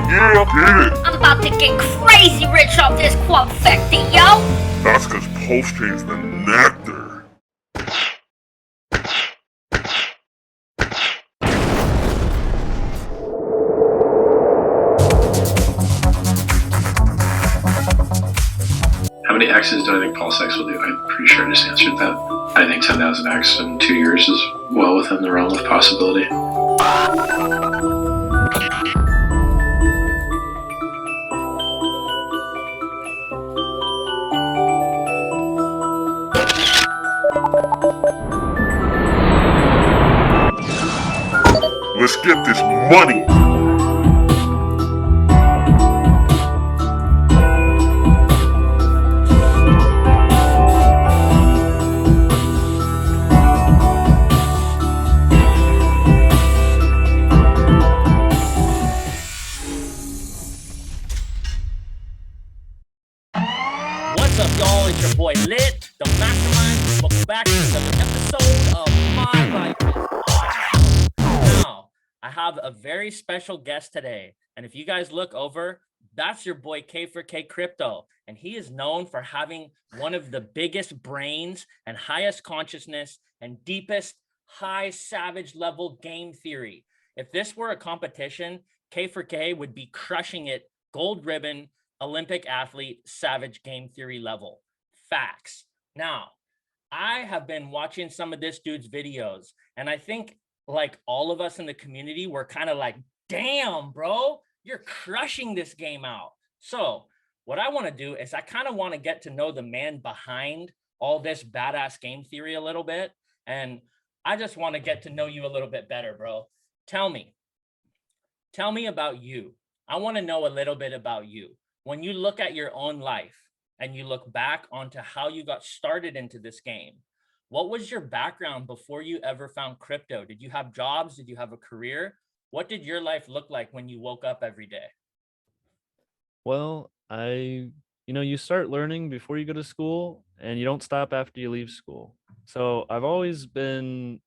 yeah, get it. I'm about to get crazy rich off this quadfecta, yo! That's because PulseChain's the nectar. How many X's do I think PulseX will do? I'm pretty sure I just answered that. I think 10,000 X in 2 years is well within the realm of possibility. Let's get this money. What's up, y'all? It's your boy Lit, the Mastermind. Welcome back to another episode of My Life is Awesome. Now, I have a very special guest today, and if you guys look over, that's your boy K4K Crypto, and he is known for having one of the biggest brains and highest consciousness and deepest high savage level game theory. If this were a competition, K4K would be crushing it gold ribbon Olympic athlete, savage game theory level. Facts. Now, I have been watching some of this dude's videos, and I think like all of us in the community, we're kind of like, damn, bro, you're crushing this game out. So what I want to do is I kind of want to get to know the man behind all this badass game theory a little bit. And I just want to get to know you a little bit better, bro. Tell me about you. I want to know a little bit about you. When you look at your own life and you look back onto how you got started into this game, what was your background before you ever found crypto? Did you have jobs? Did you have a career? What did your life look like when you woke up every day? Well, you start learning before you go to school and you don't stop after you leave school. So I've been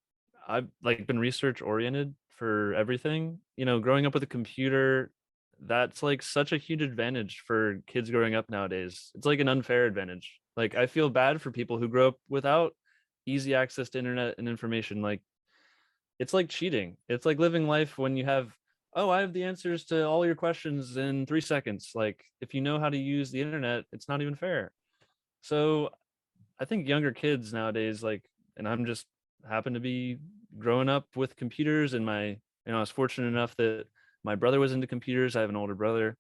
research oriented for everything. Growing up with a computer, that's like such a huge advantage for kids growing up nowadays. It's like an unfair advantage. Like I feel bad for people who grow up without easy access to internet and information. Like it's like cheating. It's like living life when you have, oh, I have the answers to all your questions in 3 seconds. Like if you know how to use the internet, it's not even fair. So I think younger kids nowadays, and I'm just happen to be growing up with computers, and I was fortunate enough that my brother was into computers. I have an older brother.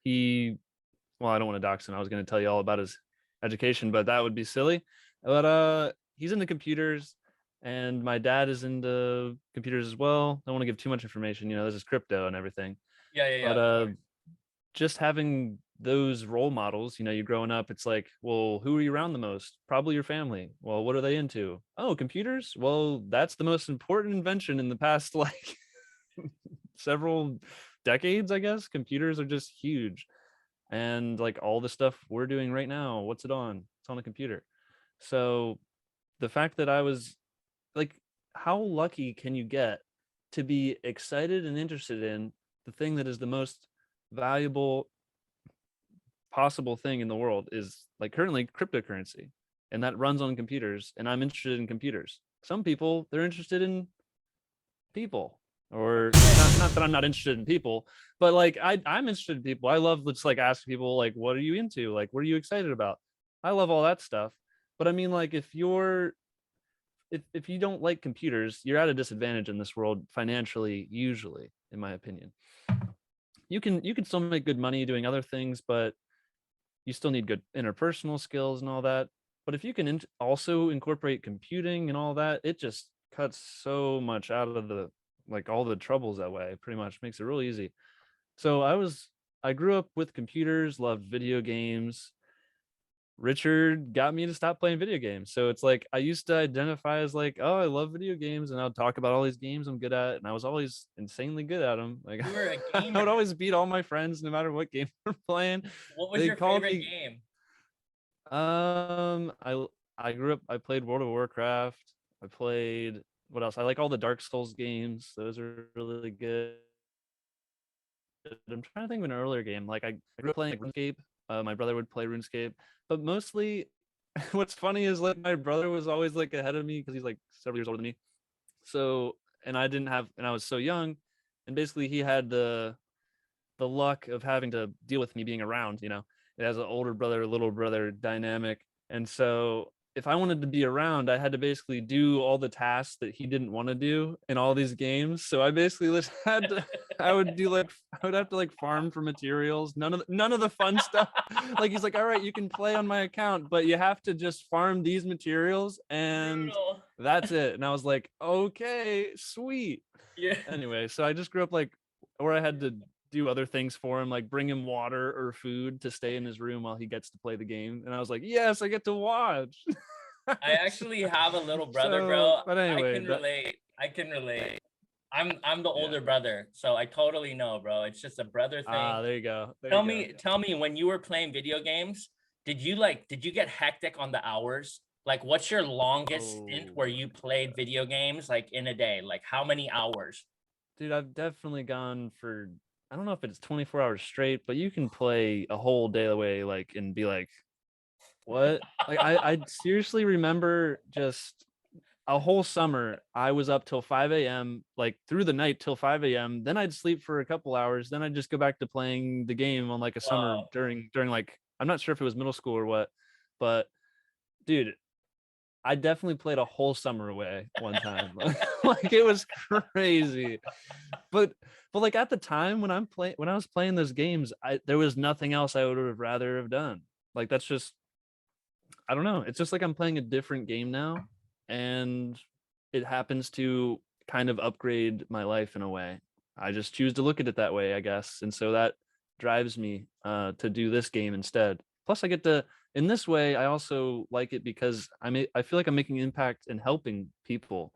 Well, I don't want to dox him. I was going to tell you all about his education, but that would be silly. But he's into computers, and my dad is into computers as well. Don't want to give too much information. This is crypto and everything. Yeah. But just having those role models, you growing up, it's like, well, who are you around the most? Probably your family. Well, what are they into? Oh, computers. Well, that's the most important invention in the past several decades, I guess. Computers are just huge, and like all the stuff we're doing right now, what's it on? It's on a computer. So the fact that I was like, how lucky can you get to be excited and interested in the thing that is the most valuable possible thing in the world is like currently cryptocurrency, and that runs on computers, and I'm interested in computers. Some people, they're interested in people, or not that I'm not interested in people, but like I'm interested in people. I love just like asking people like, what are you into? Like, what are you excited about? I love all that stuff. But I mean, like if you don't like computers, you're at a disadvantage in this world financially, usually, in my opinion. You can still make good money doing other things, but you still need good interpersonal skills and all that. But if you can also incorporate computing and all that, it just cuts so much out of all the troubles that way. Pretty much makes it real easy. So I grew up with computers, loved video games. Richard got me to stop playing video games. So it's like I used to identify as like, oh, I love video games, and I'll talk about all these games I'm good at, and I was always insanely good at them. Like You were a I gamer. would always beat all my friends no matter what game we're playing. What was They your called favorite me- game? I grew up. I played World of Warcraft. I played what else? I like all the Dark Souls games. Those are really good. I'm trying to think of an earlier game. Like I grew up playing like RuneScape. My brother would play RuneScape, but mostly, what's funny is like my brother was always like ahead of me because he's like several years older than me. So, and I was so young, and basically he had the luck of having to deal with me being around. It has an older brother, little brother dynamic, and so if I wanted to be around, I had to basically do all the tasks that he didn't want to do in all these games. So I basically just had to, I would have to like farm for materials. None of the fun stuff. Like he's like, all right, you can play on my account, but you have to just farm these materials and Brutal. that's it. And I was like, okay, sweet. Yeah. Anyway, so I just grew up like where I had to do other things for him, like bring him water or food to stay in his room while he gets to play the game. And I was like, yes, I get to watch. I actually have a little brother, bro. But anyway, I can relate. I can relate. I'm the older brother, so I totally know, bro. It's just a brother thing. There you go. Tell me, when you were playing video games, did you get hectic on the hours? Like, what's your longest stint where you played video games like in a day? Like, how many hours? Dude, I've definitely gone for, I don't know if it's 24 hours straight, but you can play a whole day away, like, and be like, what? Like, I seriously remember just a whole summer, I was up till 5 a.m., like through the night till 5 a.m. Then I'd sleep for a couple hours. Then I'd just go back to playing the game on like a summer during like, I'm not sure if it was middle school or what, but dude, I definitely played a whole summer away one time. Like it was crazy. But like at the time when I was playing those games, there was nothing else I would have rather have done. Like that's just, I don't know. It's just like I'm playing a different game now, and it happens to kind of upgrade my life in a way. I just choose to look at it that way, I guess. And so that drives me to do this game instead. Plus I get to, in this way, I also like it because I feel like I'm making an impact and helping people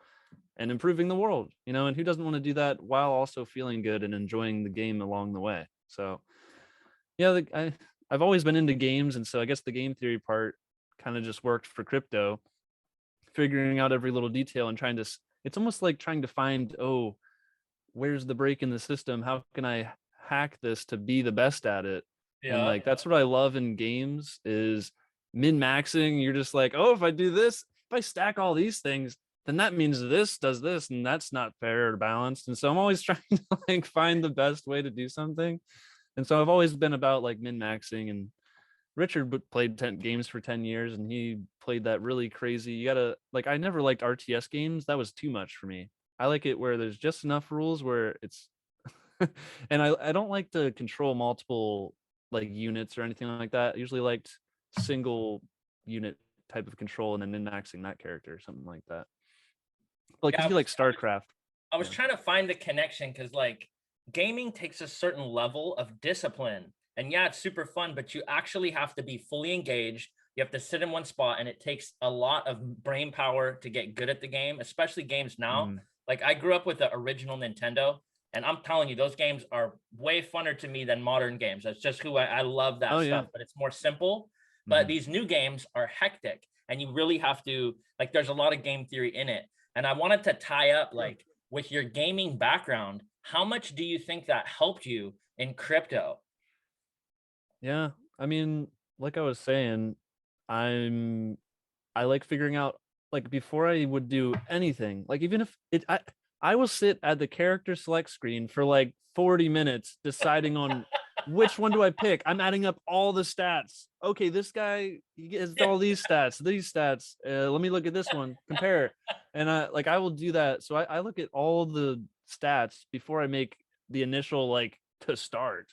and improving the world, and who doesn't want to do that while also feeling good and enjoying the game along the way. So yeah, I've always been into games. And so I guess the game theory part kind of just worked for crypto, figuring out every little detail and it's almost like trying to find, where's the break in the system? How can I hack this to be the best at it? Yeah. And like, that's what I love in games is min-maxing. You're just like, if I do this, if I stack all these things, then that means this does this, and that's not fair or balanced. And so I'm always trying to like find the best way to do something. And so I've always been about like min-maxing. And Richard played 10 games for 10 years, and he played that really crazy. You gotta, like, I never liked RTS games. That was too much for me. I like it where there's just enough rules where it's, and I don't like to control multiple like units or anything like that. I usually liked single unit type of control and then min-maxing that character or something like that. Like, if you like StarCraft. I was trying to find the connection because like gaming takes a certain level of discipline. And yeah, it's super fun, but you actually have to be fully engaged. You have to sit in one spot, and it takes a lot of brain power to get good at the game, especially games now. Like I grew up with the original Nintendo, and I'm telling you, those games are way funner to me than modern games. That's just who I love that stuff, but it's more simple. But these new games are hectic, and you really have to, like, there's a lot of game theory in it. And I wanted to tie up, like, with your gaming background, how much do you think that helped you in crypto? Yeah, I mean, like I was saying, I like figuring out, like, before I would do anything, like, even if I will sit at the character select screen for like 40 minutes deciding on which one do I pick. I'm adding up all the stats. Okay, this guy, he gets all these stats. Let me look at this one, compare. And I will do that. So I look at all the stats before I make the initial, like, to start.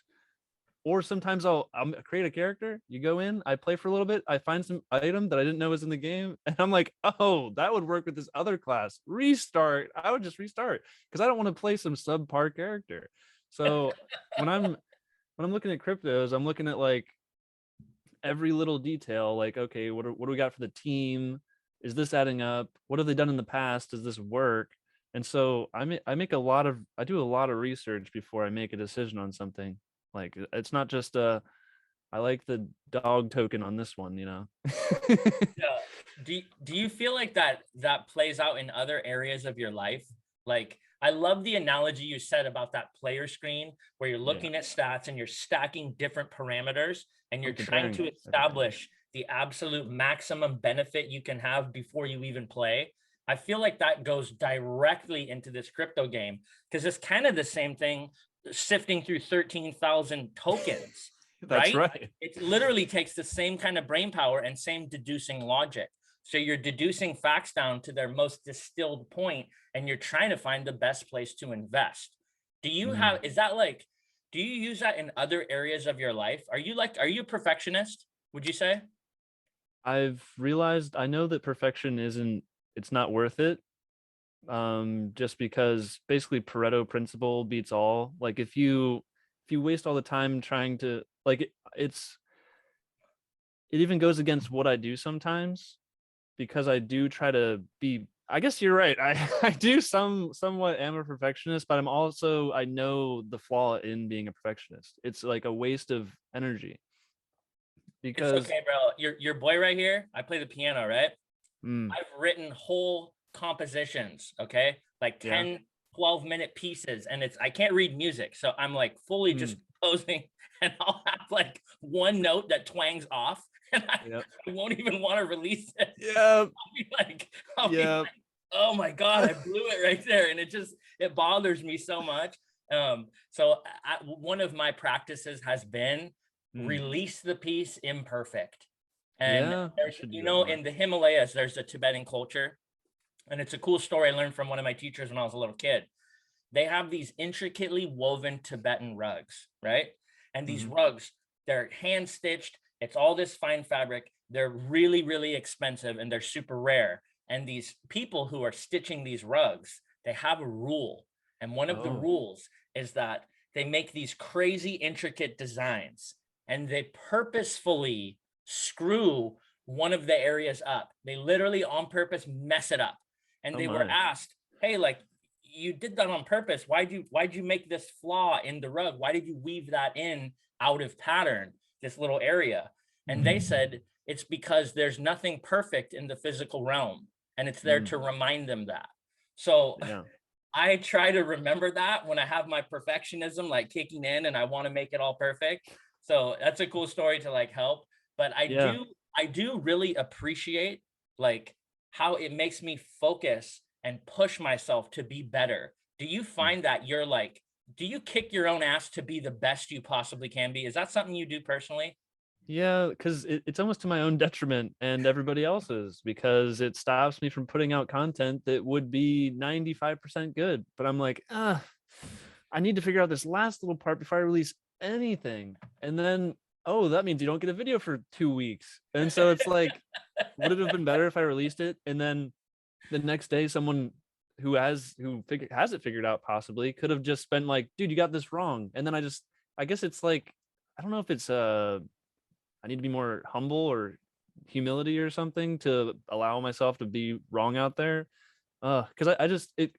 Or sometimes I'll create a character. You go in, I play for a little bit, I find some item that I didn't know was in the game, and I'm like, oh, that would work with this other class. Restart. I would just restart because I don't want to play some subpar character. So when I'm looking at cryptos, I'm looking at like every little detail. Like, okay, what do we got for the team? Is this adding up? What have they done in the past? Does this work? And so I do a lot of research before I make a decision on something. Like, it's not just I like the dog token on this one, Yeah. Do you feel like that plays out in other areas of your life? Like I love the analogy you said about that player screen where you're Yeah. looking at stats and you're stacking different parameters and you're I'm trying comparing to everything. establish the absolute maximum benefit you can have before you even play. I feel like that goes directly into this crypto game because it's kind of the same thing sifting through 13,000 tokens, That's right. It literally takes the same kind of brain power and same deducing logic. So you're deducing facts down to their most distilled point, and you're trying to find the best place to invest. Do you have, is that like, do you use that in other areas of your life? Are you a perfectionist, would you say? I've realized, I know that perfection it's not worth it. Just because basically Pareto principle beats all. Like if you waste all the time trying to like it even goes against what I do sometimes, because I do try to be, I guess you're right. I do somewhat am a perfectionist, but I know the flaw in being a perfectionist. It's like a waste of energy. Because it's okay, bro. Your boy right here, I play the piano, right? mm, I've written whole compositions, okay? Like 10, 12-minute pieces. And I can't read music. So I'm like fully just composing, and I'll have like one note that twangs off, and I won't even want to release it. Yeah. I'll be like, oh my God, I blew it right there. And it bothers me so much. So one of my practices has been release the piece imperfect. And in the Himalayas, there's a Tibetan culture, and it's a cool story I learned from one of my teachers when I was a little kid. They have these intricately woven Tibetan rugs, right? And these rugs, they're hand stitched. It's all this fine fabric. They're really, really expensive, and they're super rare. And these people who are stitching these rugs, they have a rule. And one of the rules is that they make these crazy intricate designs, and they purposefully screw one of the areas up. They literally on purpose mess it up. And they were asked, hey, like, you did that on purpose. Why'd you make this flaw in the rug? Why did you weave that in out of pattern, this little area? And they said, it's because there's nothing perfect in the physical realm, and it's there to remind them that. So I try to remember that when I have my perfectionism like kicking in and I want to make it all perfect. So that's a cool story to like help. But I do really appreciate like how it makes me focus and push myself to be better. Do you find that you're like, do you kick your own ass to be the best you possibly can be? Is that something you do personally? Yeah, because it's almost to my own detriment and everybody else's, because it stops me from putting out content that would be 95% good. But I'm like, I need to figure out this last little part before I release anything. And then, that means you don't get a video for 2 weeks. And so it's like, would it have been better if I released it? And then the next day, someone who has it figured out possibly could have just been like, dude, you got this wrong. And then I guess it's like, I don't know if it's I need to be more humble or humility or something to allow myself to be wrong out there. Because I just it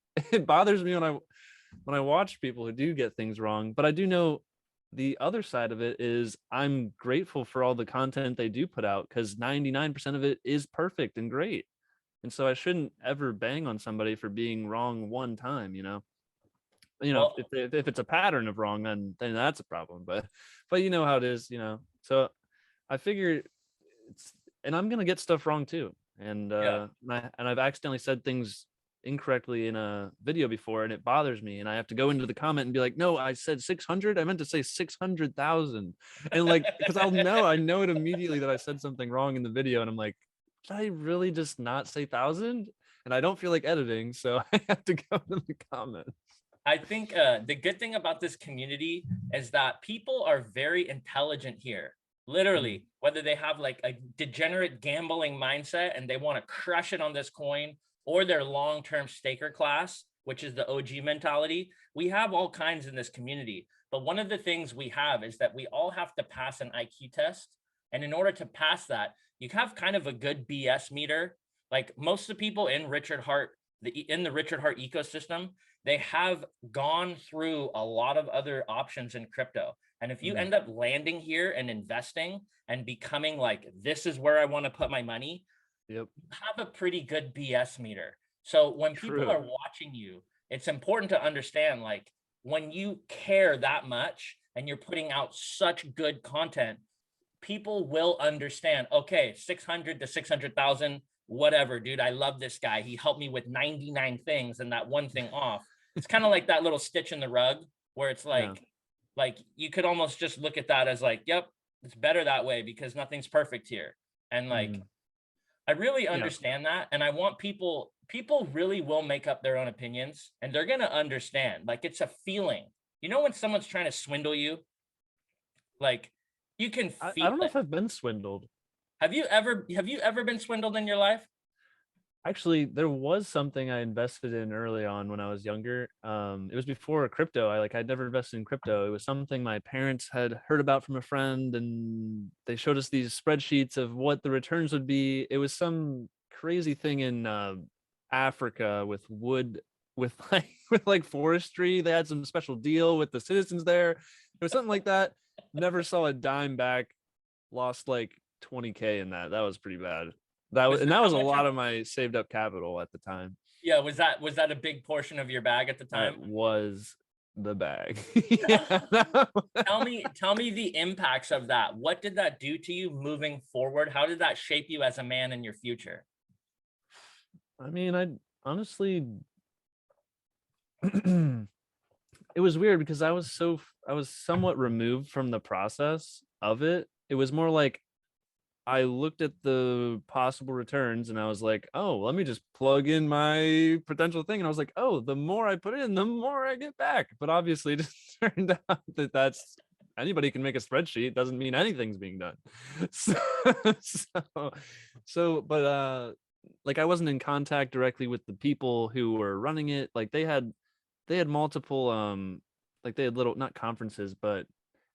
bothers me when I watch people who do get things wrong. But I do know the other side of it is I'm grateful for all the content they do put out, because 99% of it is perfect and great. And so I shouldn't ever bang on somebody for being wrong one time, well, if it's a pattern of wrong, then that's a problem. But you know how it is, So I figure and I'm gonna get stuff wrong too. And I've accidentally said things incorrectly in a video before, and it bothers me. And I have to go into the comment and be like, no, I said 600. I meant to say 600,000. And like, because I know it immediately that I said something wrong in the video, and I'm like, did I really just not say 1,000? And I don't feel like editing, so I have to go to the comments. I think the good thing about this community is that people are very intelligent here. Literally, whether they have like a degenerate gambling mindset and they want to crush it on this coin, or their long-term staker class, which is the OG mentality, we have all kinds in this community. But one of the things we have is that we all have to pass an IQ test. And in order to pass that, you have kind of a good BS meter. Like most of the people in Richard Hart, in the Richard Hart ecosystem, they have gone through a lot of other options in crypto. And if you end up landing here and investing and becoming like, this is where I want to put my money, have a pretty good BS meter. So when people are watching you, it's important to understand, like, when you care that much and you're putting out such good content, people will understand, okay, 600 to 600,000, whatever, dude. I love this guy. He helped me with 99 things and that one thing off. It's kind of like that little stitch in the rug where it's like you could almost just look at that as like, yep, it's better that way because nothing's perfect here. And like, I really understand that. And I want people really will make up their own opinions and they're going to understand. Like, it's a feeling, you know, when someone's trying to swindle you, like you can feel I don't know it. if I've been swindled. Have you ever been swindled in your life? Actually, there was something I invested in early on when I was younger. It was before crypto. I'd never invested in crypto. It was something my parents had heard about from a friend, and they showed us these spreadsheets of what the returns would be. It was some crazy thing in Africa with wood, with like forestry. They had some special deal with the citizens there. It was something like that. Never saw a dime back. Lost like 20K in that. That was pretty bad. That was a lot of my saved up capital at the time. Yeah, was that a big portion of your bag at the time? That was the bag. Tell me the impacts of that. What did that do to you moving forward? How did that shape you as a man in your future? I mean, I honestly it was weird because I was somewhat removed from the process of it. It was more like I looked at the possible returns and I was like, oh, let me just plug in my potential thing. And I was like, oh, the more I put in, the more I get back. But obviously it just turned out that that's anybody can make a spreadsheet. Doesn't mean anything's being done. But like I wasn't in contact directly with the people who were running it. Like they had multiple, like they had little, not conferences, but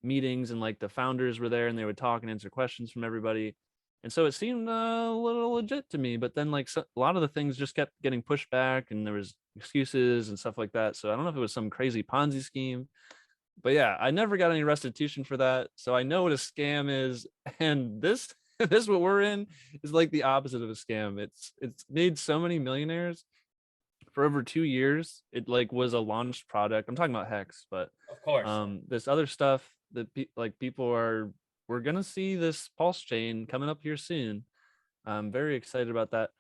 meetings, and like the founders were there and they would talk and answer questions from everybody, and so it seemed a little legit to me. But then like a lot of the things just kept getting pushed back and there was excuses and stuff like that. So I don't know if it was some crazy Ponzi scheme, but yeah, I never got any restitution for that, so I know what a scam is. And this what we're in is like the opposite of a scam. It's made so many millionaires for over 2 years. It like was a launched product. I'm talking about Hex, but Of course. this other stuff that we're gonna see this pulse chain coming up here soon. I'm very excited about that.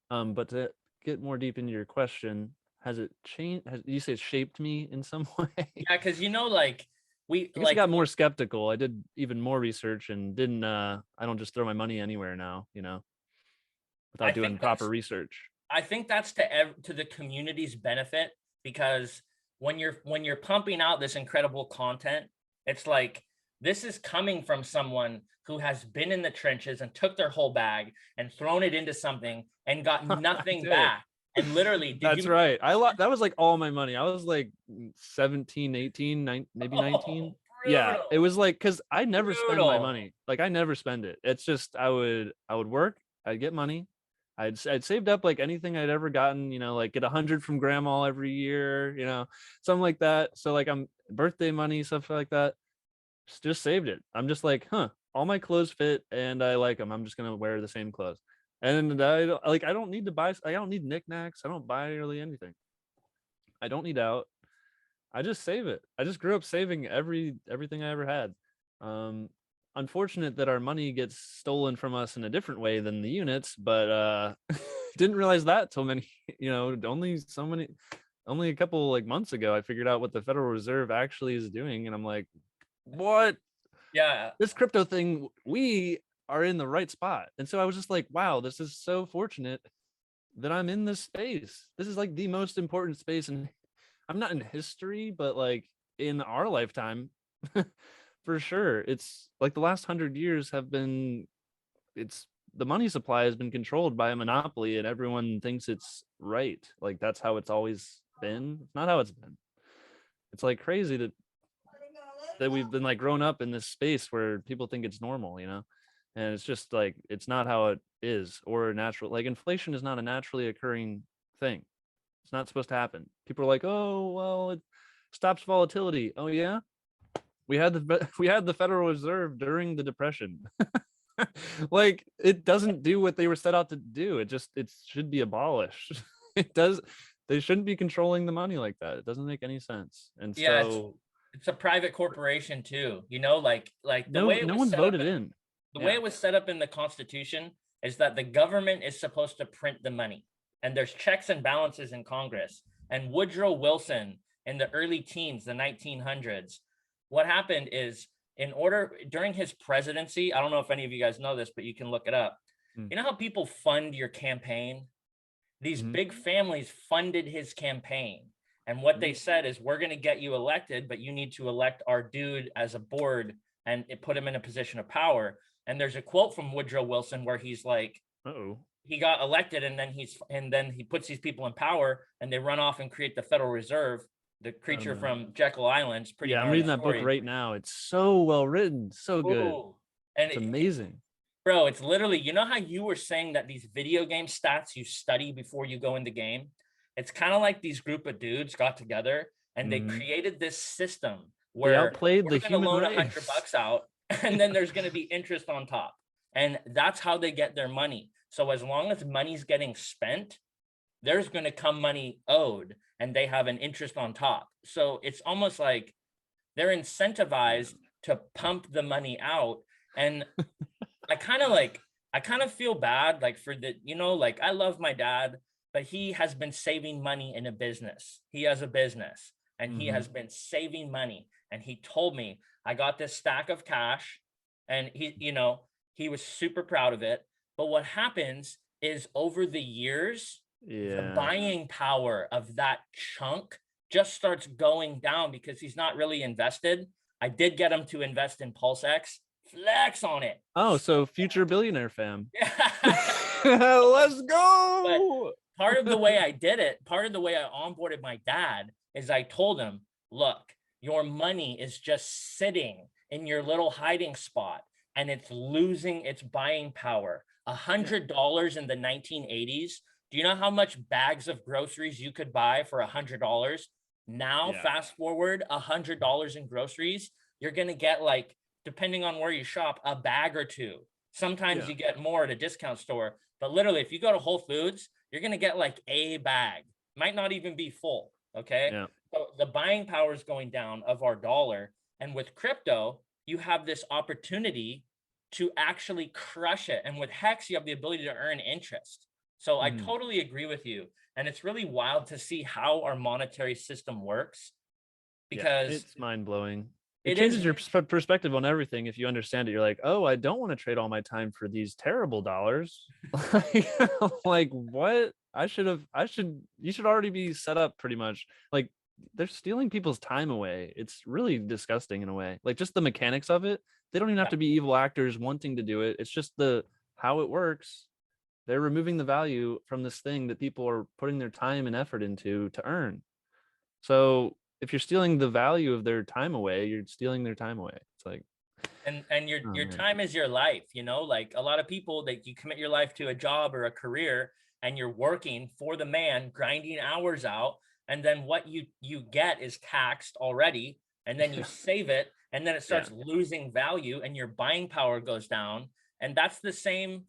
But to get more deep into your question, has it changed? You say it shaped me in some way? Yeah, because like I guess I got more skeptical. I did even more research and didn't I don't just throw my money anywhere now, without doing proper research. I think that's to the community's benefit, because when you're pumping out this incredible content, it's like, this is coming from someone who has been in the trenches and took their whole bag and thrown it into something and got nothing back. And literally, right. That was like all my money. I was like 17, 18, maybe 19. Yeah, it was like, because I never spend my money. Like I never spend it. It's just I would work, I'd get money. I'd saved up like anything I'd ever gotten, like get 100 from grandma every year, something like that. So like I'm birthday money, stuff like that. Just saved it. I'm just like, all my clothes fit and I like them. I'm just gonna wear the same clothes. And I don't need to buy. I don't need knickknacks. I don't buy really anything. I don't need out. I just save it. I just grew up saving everything I ever had. Unfortunate that our money gets stolen from us in a different way than the units, but didn't realize that till only a couple like months ago I figured out what the Federal Reserve actually is doing, and I'm like, what? Yeah, this crypto thing, we are in the right spot. And so I was just like, wow, this is so fortunate that I'm in this space. This is like the most important space, and I'm not in history, but like in our lifetime. For sure. It's like the last 100 years the money supply has been controlled by a monopoly, and everyone thinks it's right. Like that's how it's always been. It's not how it's been. It's like crazy that we've been like grown up in this space where people think it's normal, and it's just like, it's not how it is, or natural. Like inflation is not a naturally occurring thing. It's not supposed to happen. People are like, oh, well, it stops volatility. Oh yeah. We had the Federal Reserve during the Depression. Like it doesn't do what they were set out to do. It should be abolished. It does. They shouldn't be controlling the money like that. It doesn't make any sense. And Yeah, so it's a private corporation too. You know, like the no way it no was one set up voted in. the Yeah. way it was set up in the Constitution is that the government is supposed to print the money, and there's checks and balances in Congress. And Woodrow Wilson in the early teens, the 1900s, what happened is during his presidency, I don't know if any of you guys know this, but you can look it up. You know how people fund your campaign? These big families funded his campaign. And what they said is, we're going to get you elected, but you need to elect our dude as a board and put him in a position of power. And there's a quote from Woodrow Wilson where he's like, he got elected, and then he puts these people in power, and they run off and create the Federal Reserve, the creature from Jekyll Island. Yeah, I'm reading that book right now. It's so well written, so good. Ooh. And it's amazing. Bro, it's literally, you know how you were saying that these video game stats you study before you go in the game? It's kind of like these group of dudes got together and they created this system where they outplayed the human loan race. $100 out, and then there's going to be interest on top. And that's how they get their money. So as long as money's getting spent, there's going to come money owed, and they have an interest on top. So it's almost like they're incentivized to pump the money out. And I kind of feel bad, like, for the, you know, like, I love my dad, but he has been saving money in a business. He has a business, and he has been saving money. And he told me, I got this stack of cash, and he was super proud of it. But what happens is, over the years, the buying power of that chunk just starts going down because he's not really invested. I did get him to invest in PulseX. Flex on it. Oh, so future billionaire fam. Let's go. But part of the way I did it, part of the way I onboarded my dad, is I told him, look, your money is just sitting in your little hiding spot, and it's losing its buying power. $100 in the 1980s. Do you know how much bags of groceries you could buy for $100? Now, fast forward $100 in groceries, you're going to get, like, depending on where you shop, a bag or two. Sometimes you get more at a discount store, but literally, if you go to Whole Foods, you're going to get like a bag, might not even be full. Okay. Yeah. So the buying power is going down of our dollar. And with crypto, you have this opportunity to actually crush it. And with Hex, you have the ability to earn interest. So I totally agree with you. And it's really wild to see how our monetary system works, because it's mind blowing. It changes your perspective on everything. If you understand it, you're like, oh, I don't want to trade all my time for these terrible dollars. Like, what? You should already be set up pretty much. Like, they're stealing people's time away. It's really disgusting in a way. Like, just the mechanics of it. They don't even have to be evil actors wanting to do it. It's just how it works. They're removing the value from this thing that people are putting their time and effort into to earn. So if you're stealing the value of their time away, you're stealing their time away. It's like, and your time is your life, you know, like a lot of people, that you commit your life to a job or a career, and you're working for the man, grinding hours out, and then what you get is taxed already, and then you save it, and then it starts losing value, and your buying power goes down. And that's the same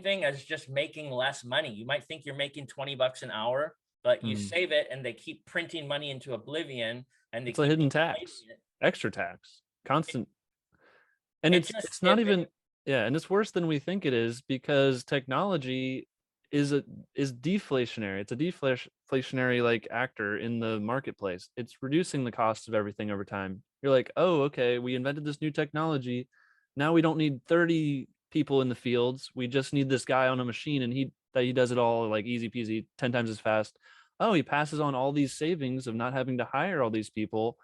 thing as just making less money. You might think you're making $20 an hour, but you save it, and they keep printing money into oblivion, and it's a hidden tax, extra tax, constant. And it's not even, and it's worse than we think it is, because technology is deflationary. It's a deflationary like actor in the marketplace. It's reducing the cost of everything over time. You're like, oh, okay, we invented this new technology. Now we don't need 30 people in the fields. We just need this guy on a machine, and he does it all like easy peasy, 10 times as fast. Oh, he passes on all these savings of not having to hire all these people.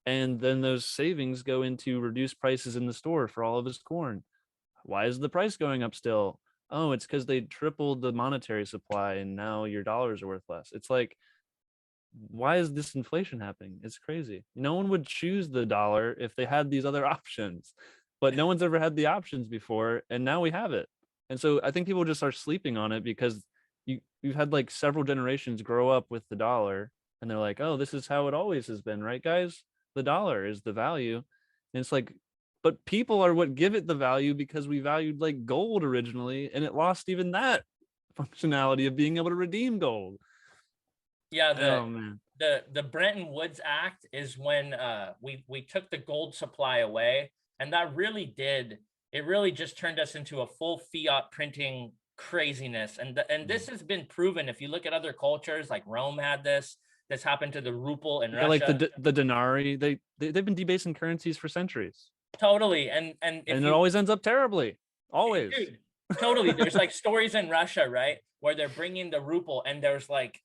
And then those savings go into reduced prices in the store for all of his corn. Why is the price going up still? Oh, it's because they tripled the monetary supply, and now your dollars are worth less. It's like, why is this inflation happening? It's crazy. No one would choose the dollar if they had these other options, but no one's ever had the options before, and now we have it. And so I think people just are sleeping on it, because you've had like several generations grow up with the dollar, and they're like, oh, this is how it always has been, right, guys? The dollar is the value. And it's like, but people are what give it the value, because we valued like gold originally, and it lost even that functionality of being able to redeem gold. Yeah, Oh man. the Bretton Woods Act is when we took the gold supply away, and that really did, it really just turned us into a full fiat printing craziness. And this has been proven. If you look at other cultures, like Rome had this happened to the ruble in Yeah, like Russia. the denarii, they've been debasing currencies for centuries. Totally. And if And it you, always ends up terribly. Always. dude, totally. There's like stories in Russia, right, where they're bringing the ruble, and there's like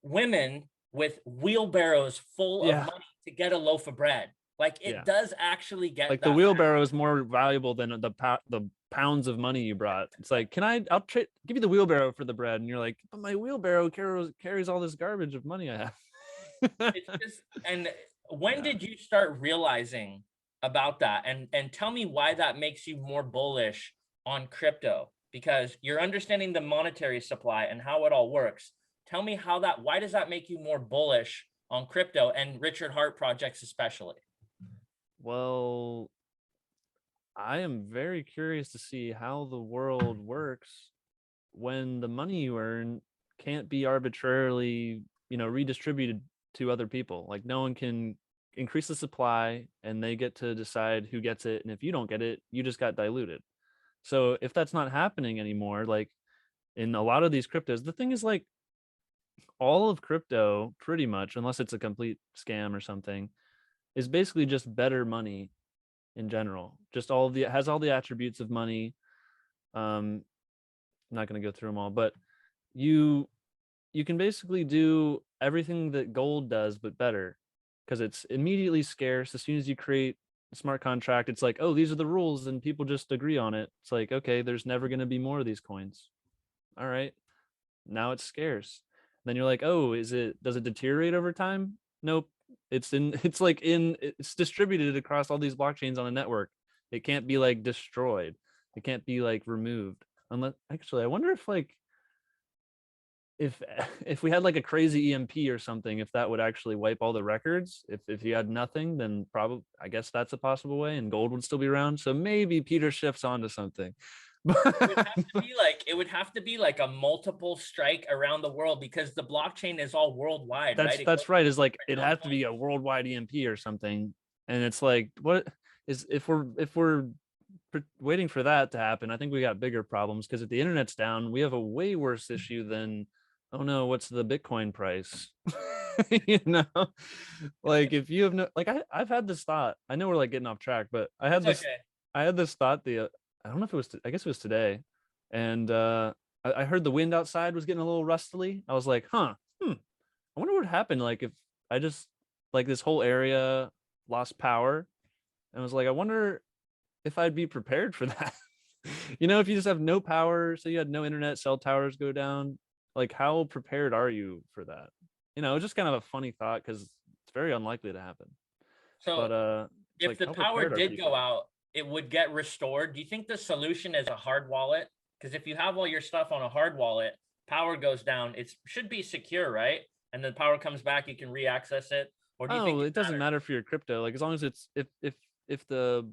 women with wheelbarrows full of Yeah. money to get a loaf of bread. Like it Yeah. does actually get Like that the bad. wheelbarrow is more valuable than the pounds of money you brought. It's like, I'll give you the wheelbarrow for the bread. And you're like, but my wheelbarrow carries all this garbage of money I have. It's just, and when did you start realizing about that? And tell me why that makes you more bullish on crypto, because you're understanding the monetary supply and how it all works. Tell me why does that make you more bullish on crypto and Richard Hart projects especially? Well, I am very curious to see how the world works when the money you earn can't be arbitrarily, redistributed to other people. Like no one can increase the supply and they get to decide who gets it. And if you don't get it, you just got diluted. So if that's not happening anymore, like in a lot of these cryptos, the thing is like all of crypto pretty much, unless it's a complete scam or something, is basically just better money in general. Just it has all the attributes of money. I'm not going to go through them all, but you can basically do everything that gold does, but better, because it's immediately scarce. As soon as you create a smart contract, it's like, oh, these are the rules, and people just agree on it. It's like, okay, there's never going to be more of these coins. All right, now it's scarce. Then you're like, oh, does it deteriorate over time? Nope. It's distributed across all these blockchains on a network. It can't be like destroyed. It can't be like removed. Unless, actually, I wonder if like if we had like a crazy EMP or something, if that would actually wipe all the records. If you had nothing, then probably, I guess that's a possible way, and gold would still be around. So maybe Peter Schiff's onto something. It would have to be like a multiple strike around the world, because the blockchain is all worldwide, right? That's right. Is like it has to be a worldwide EMP or something. And it's like, what is if we're waiting for that to happen? I think we got bigger problems, because if the internet's down, we have a way worse issue than, oh no, what's the Bitcoin price? Like if you have no, like I've had this thought. I know we're like getting off track, but I had this thought I don't know if it was, I guess it was today. And I heard the wind outside was getting a little rustly. I was like, I wonder what happened. Like if I just, like this whole area lost power. And I was like, I wonder if I'd be prepared for that. If you just have no power, so you had no internet, cell towers go down, like how prepared are you for that? It's just kind of a funny thought, because it's very unlikely to happen. So but if like, the power did go out, it would get restored. Do you think the solution is a hard wallet? Because if you have all your stuff on a hard wallet, power goes down, it should be secure, right? And then power comes back, you can re-access it. Or do you think it doesn't matter for your crypto? Like as long as it's if the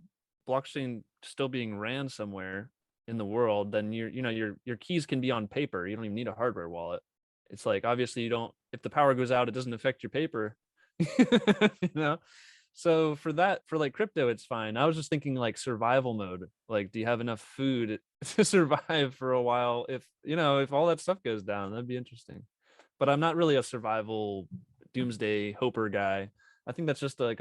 blockchain still being ran somewhere in the world, then your keys can be on paper. You don't even need a hardware wallet. It's like, obviously if the power goes out, it doesn't affect your paper. So for like crypto, it's fine. I was just thinking like survival mode. Like, do you have enough food to survive for a while? If all that stuff goes down, that'd be interesting. But I'm not really a survival doomsday hoper guy. I think that's just like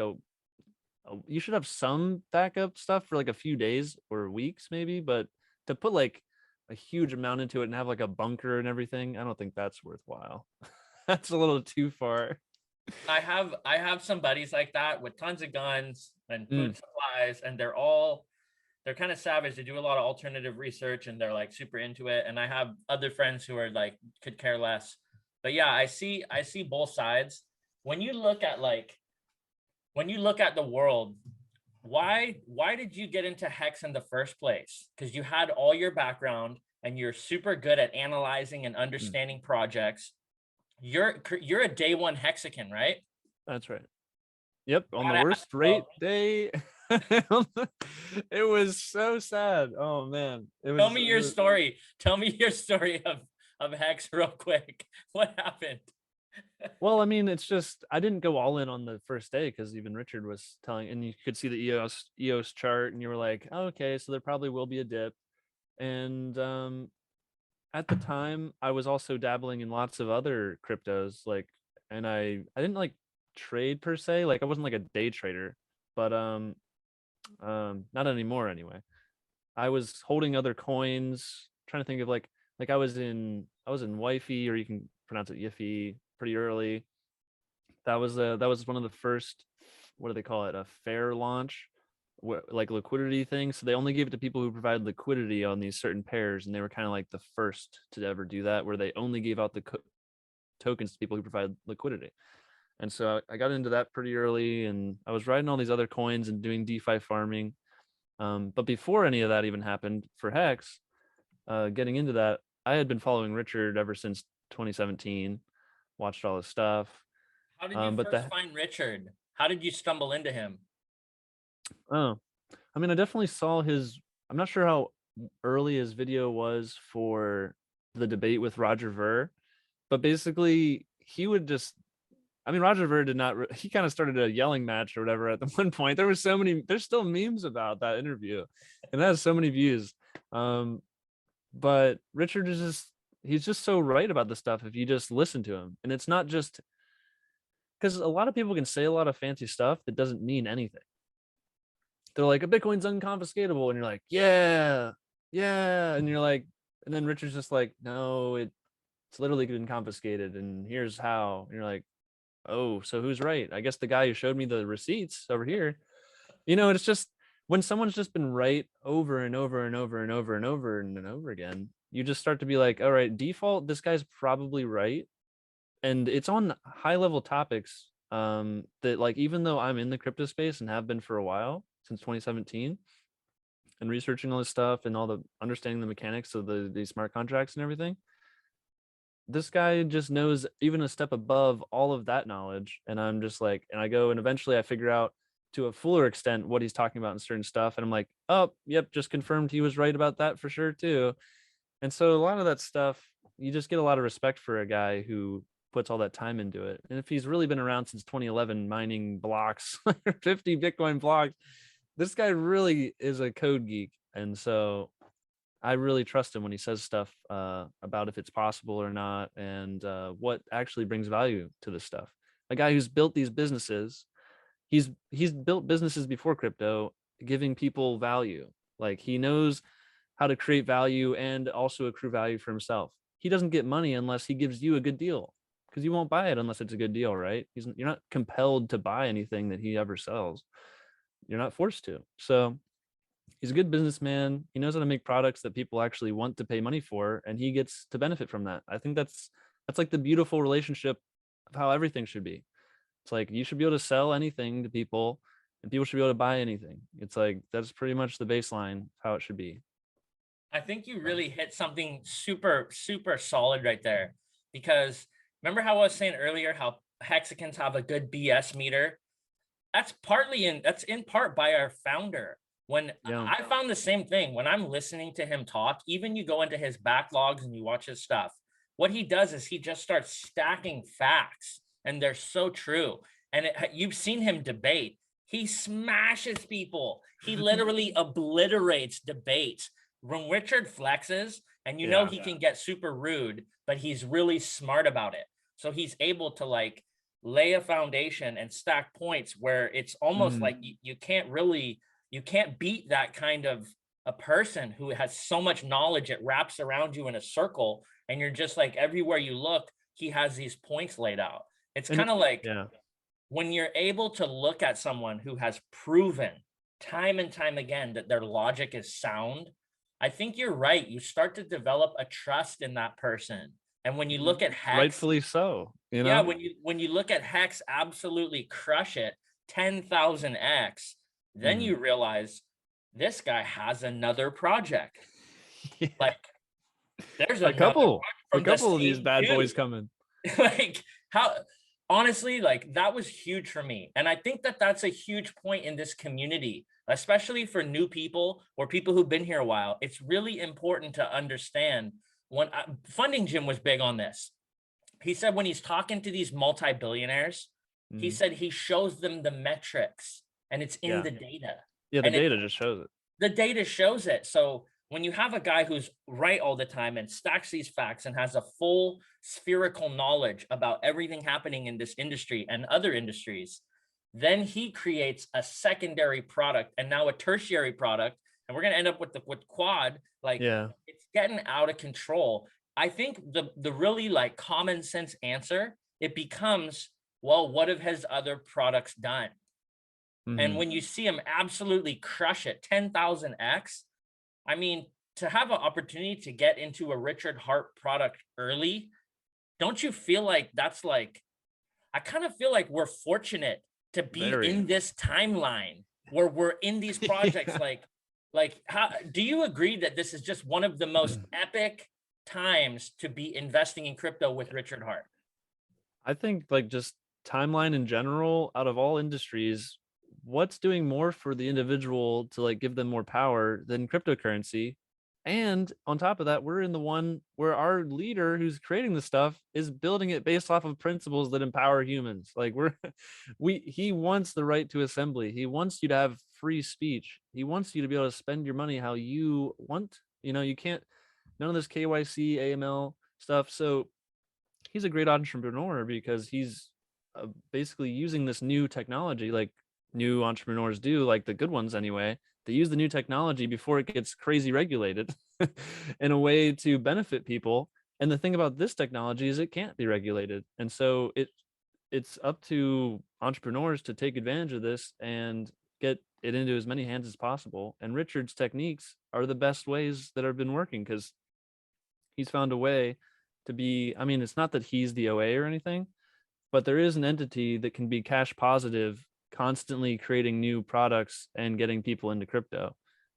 you should have some backup stuff for like a few days or weeks maybe, but to put like a huge amount into it and have like a bunker and everything, I don't think that's worthwhile. That's a little too far. I have some buddies like that with tons of guns and food supplies, and they're kind of savage. They do a lot of alternative research and they're like super into it. And I have other friends who are like could care less. But yeah, I see both sides. When you look at the world, why did you get into Hex in the first place? Because you had all your background and you're super good at analyzing and understanding projects. You're a day one Hexagon, right? That's right. Yep, on the worst rate day. It was so sad. Oh man. Tell me your story. Tell me your story of Hex real quick. What happened? Well, I mean, it's just I didn't go all in on the first day because even Richard was telling, and you could see the EOS chart, and you were like, oh, okay, so there probably will be a dip. And at the time, I was also dabbling in lots of other cryptos, like, and I didn't like trade per se, like I wasn't like a day trader, but not anymore anyway. I was holding other coins, trying to think of like I was in Wifey, or you can pronounce it Yiffy, pretty early. That was one of the first, what do they call it, a fair launch, like liquidity thing. So they only gave it to people who provide liquidity on these certain pairs, and they were kind of like the first to ever do that, where they only gave out the tokens to people who provide liquidity. And so I got into that pretty early, and I was riding all these other coins and doing DeFi farming. But before any of that even happened for Hex, getting into that, I had been following Richard ever since 2017, watched all his stuff. How did you But first find Richard? How did you stumble into him? oh, I mean, I definitely saw his. I'm not sure how early his video was for the debate with Roger Ver, but basically he would just. I mean, Roger Ver did not. He kind of started a yelling match or whatever at the one point. There were so many. There's still memes about that interview, and that has so many views. But Richard is just. He's just so right about the stuff if you just listen to him, and it's not just because a lot of people can say a lot of fancy stuff that doesn't mean anything. They're like, a Bitcoin's unconfiscatable, and you're like, yeah, and you're like, and then Richard's just like, no, it's literally been confiscated, and here's how. And you're like, oh, so who's right? I guess the guy who showed me the receipts over here. It's just when someone's just been right over and over and over and over and over and over again, you just start to be like, all right, default, this guy's probably right. And it's on high level topics that, like, even though I'm in the crypto space and have been for a while, since 2017, and researching all this stuff and all the understanding the mechanics of the smart contracts and everything, this guy just knows even a step above all of that knowledge. And I'm just like, and I go and eventually I figure out to a fuller extent what he's talking about in certain stuff, and I'm like, oh, yep, just confirmed he was right about that for sure too. And so a lot of that stuff, you just get a lot of respect for a guy who puts all that time into it. And if he's really been around since 2011 mining blocks, 50 Bitcoin blocks, this guy really is a code geek. And so I really trust him when he says stuff about if it's possible or not, and what actually brings value to this stuff. A guy who's built these businesses, he's built businesses before crypto, giving people value. Like, he knows how to create value and also accrue value for himself. He doesn't get money unless he gives you a good deal, because you won't buy it unless it's a good deal, right? You're not compelled to buy anything that he ever sells. You're not forced to. So he's a good businessman. He knows how to make products that people actually want to pay money for, and he gets to benefit from that. I think that's like the beautiful relationship of how everything should be. It's like, you should be able to sell anything to people, and people should be able to buy anything. It's like, that's pretty much the baseline how it should be. I think you really hit something super, super solid right there. Because remember how I was saying earlier how Hexicans have a good BS meter? That's in part by our founder. When I found the same thing, when I'm listening to him talk, even you go into his backlogs and you watch his stuff, what he does is he just starts stacking facts, and they're so true. And you've seen him debate. He smashes people. He literally obliterates debates. When Richard flexes, and he can get super rude, but he's really smart about it. So he's able to like lay a foundation and stack points where it's almost like you can't beat that kind of a person who has so much knowledge. It wraps around you in a circle, and you're just like, everywhere you look, he has these points laid out. It's kind of like when you're able to look at someone who has proven time and time again that their logic is sound, I think you're right. You start to develop a trust in that person. And when you look at Hex, rightfully so, yeah, when you look at Hex absolutely crush it 10,000x, then you realize this guy has another project. Like, there's a couple of these bad boys dude. coming. Like, how, honestly, like, that was huge for me. And I think that that's a huge point in this community, especially for new people or people who've been here a while. It's really important to understand when Funding Jim was big on this. he said when he's talking to these multi-billionaires, he said he shows them the metrics and it's in the data. Yeah, the And data just shows it. the data shows it. So when you have a guy who's right all the time and stacks these facts and has a full spherical knowledge about everything happening in this industry and other industries, then he creates a secondary product and now a tertiary product. And we're going to end up with quad, like it's getting out of control. I think the really like common sense answer, it becomes, well, what have his other products done? And when you see him absolutely crush it, 10,000x, I mean, to have an opportunity to get into a Richard Hart product early, don't you feel like that's like, I kind of feel like we're fortunate to be in this timeline where we're in these projects. Like how do you agree that this is just one of the most epic times to be investing in crypto with Richard Hart? I think like just timeline in general, out of all industries, what's doing more for the individual to like give them more power than cryptocurrency? And on top of that, we're in the one where our leader who's creating the stuff is building it based off of principles that empower humans. Like he wants the right to assembly. He wants you to have free speech. He wants you to be able to spend your money how you want. You know, you can't, none of this KYC, AML stuff. So he's a great entrepreneur because he's basically using this new technology, like new entrepreneurs do, like the good ones anyway. They use the new technology before it gets crazy regulated in a way to benefit people. And the thing about this technology is it can't be regulated. And so it's up to entrepreneurs to take advantage of this and get it into as many hands as possible. And Richard's techniques are the best ways that have been working because he's found a way to be, I mean, it's not that he's the OA or anything, but there is an entity that can be cash positive, constantly creating new products and getting people into crypto.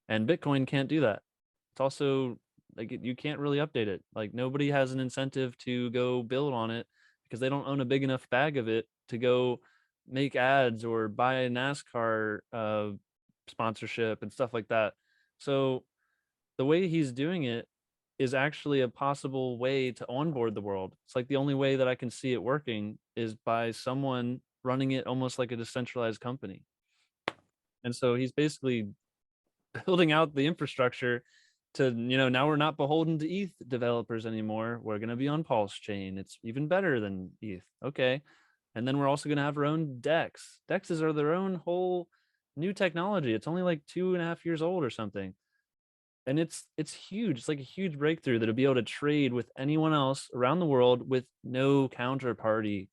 And Bitcoin can't do that. It's also like you can't really update it. Like nobody has an incentive to go build on it because they don't own a big enough bag of it to go make ads or buy a NASCAR sponsorship and stuff like that. So the way he's doing it is actually a possible way to onboard the world. It's like the only way that I can see it working is by someone running it almost like a decentralized company. And so he's basically building out the infrastructure to, you know, now we're not beholden to ETH developers anymore. We're going to be on PulseChain. It's even better than ETH. Okay. And then we're also going to have our own DEX. DEXs are their own whole new technology. It's only like 2.5 years old or something. And it's huge. It's like a huge breakthrough that'll be able to trade with anyone else around the world with no counterparty.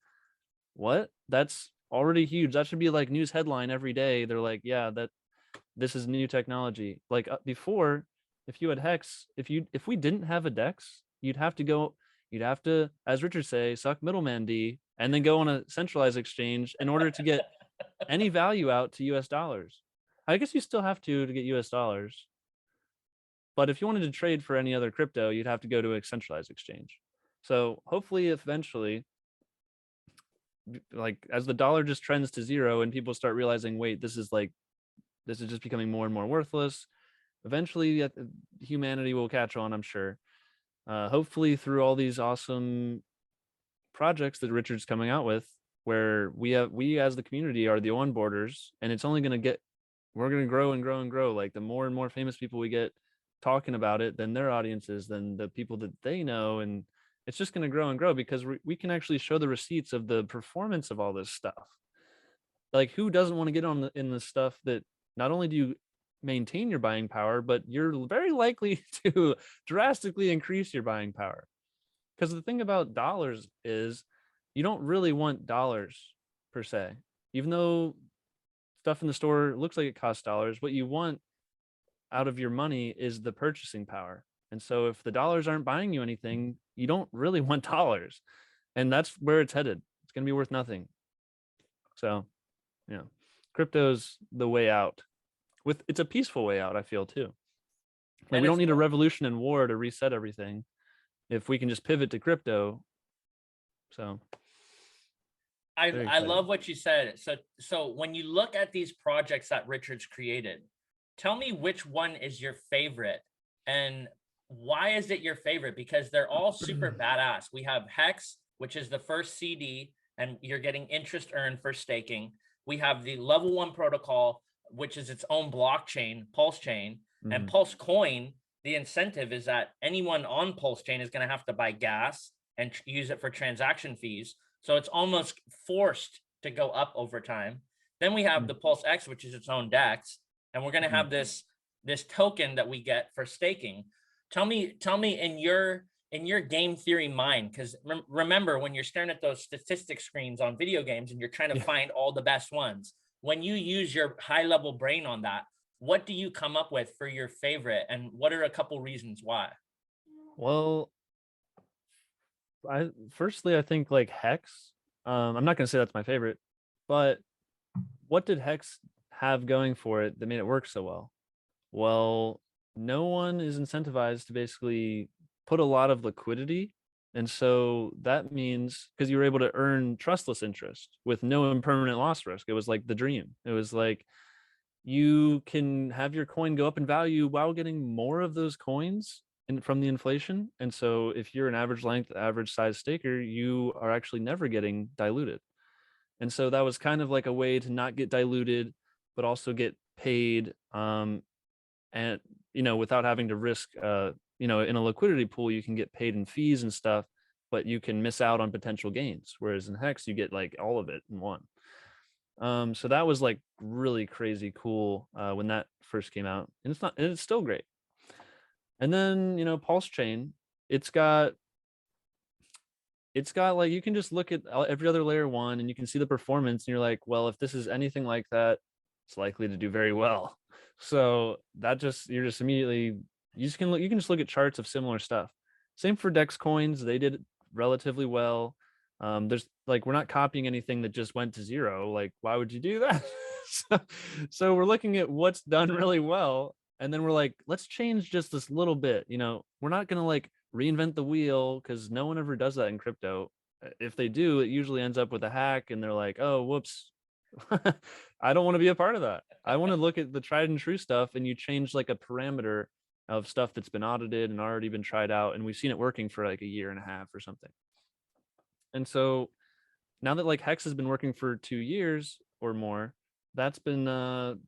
What? That's already huge. That should be like news headline every day. They're like, yeah, that this is new technology. Like before, if you had Hex, if we didn't have a DEX, you'd have to, as Richard say, suck middleman D and then go on a centralized exchange in order to get any value out to US dollars. I guess you still have to get US dollars. But if you wanted to trade for any other crypto, you'd have to go to a centralized exchange. So hopefully eventually, like as the dollar just trends to zero and people start realizing, wait, this is just becoming more and more worthless. Eventually humanity will catch on, I'm sure. Hopefully through all these awesome projects that Richard's coming out with, where we as the community are the onboarders, and it's only going to we're going to grow and grow and grow. Like the more and more famous people we get talking about it, then their audiences, then the people that they know, and it's just going to grow and grow because we can actually show the receipts of the performance of all this stuff. Like who doesn't want to get on in the stuff that not only do you maintain your buying power, but you're very likely to drastically increase your buying power. Because the thing about dollars is you don't really want dollars per se, even though stuff in the store looks like it costs dollars. What you want out of your money is the purchasing power. And so if the dollars aren't buying you anything, you don't really want dollars. And that's where it's headed. It's going to be worth nothing. So, yeah, crypto's the way out. It's a peaceful way out, I feel too. Like we don't need a revolution and war to reset everything if we can just pivot to crypto. So I love what you said. So when you look at these projects that Richard's created, tell me which one is your favorite and why is it your favorite? Because they're all super badass. We have Hex, which is the first CD, and you're getting interest earned for staking. We have the level 1 protocol, which is its own blockchain, PulseChain, and PulseCoin. The incentive is that anyone on PulseChain is going to have to buy gas and use it for transaction fees. So it's almost forced to go up over time. Then we have the PulseX, which is its own DEX, and we're going to have this token that we get for staking. Tell me in your game theory mind, because remember, when you're staring at those statistic screens on video games and you're trying to find all the best ones, when you use your high level brain on that, what do you come up with for your favorite, and what are a couple reasons why? Well, firstly, I think like Hex. I'm not going to say that's my favorite, but what did Hex have going for it that made it work so well? Well, no one is incentivized to basically put a lot of liquidity. And so that means, because you were able to earn trustless interest with no impermanent loss risk. It was like the dream. It was like, you can have your coin go up in value while getting more of those coins from the inflation. And so if you're an average length, average size staker, you are actually never getting diluted. And so that was kind of like a way to not get diluted, but also get paid, and without having to risk, in a liquidity pool, you can get paid in fees and stuff, but you can miss out on potential gains. Whereas in Hex, you get like all of it in one. So that was like really crazy cool when that first came out, and it's still great. And then PulseChain, it's got like, you can just look at every other layer 1 and you can see the performance, and you're like, well, if this is anything like that, it's likely to do very well. So that you're just immediately, you can just look at charts of similar stuff. Same for Dex coins, they did relatively well. There's like, we're not copying anything that just went to zero. Like, why would you do that? so we're looking at what's done really well, and then we're like, let's change just this little bit. We're not gonna like reinvent the wheel, because no one ever does that in crypto. If they do, it usually ends up with a hack, and they're like, oh, whoops. I don't want to be a part of that. I want to look at the tried and true stuff, and you change like a parameter of stuff that's been audited and already been tried out, and we've seen it working for like a year and a half or something. And so now that like Hex has been working for 2 years or more, that's been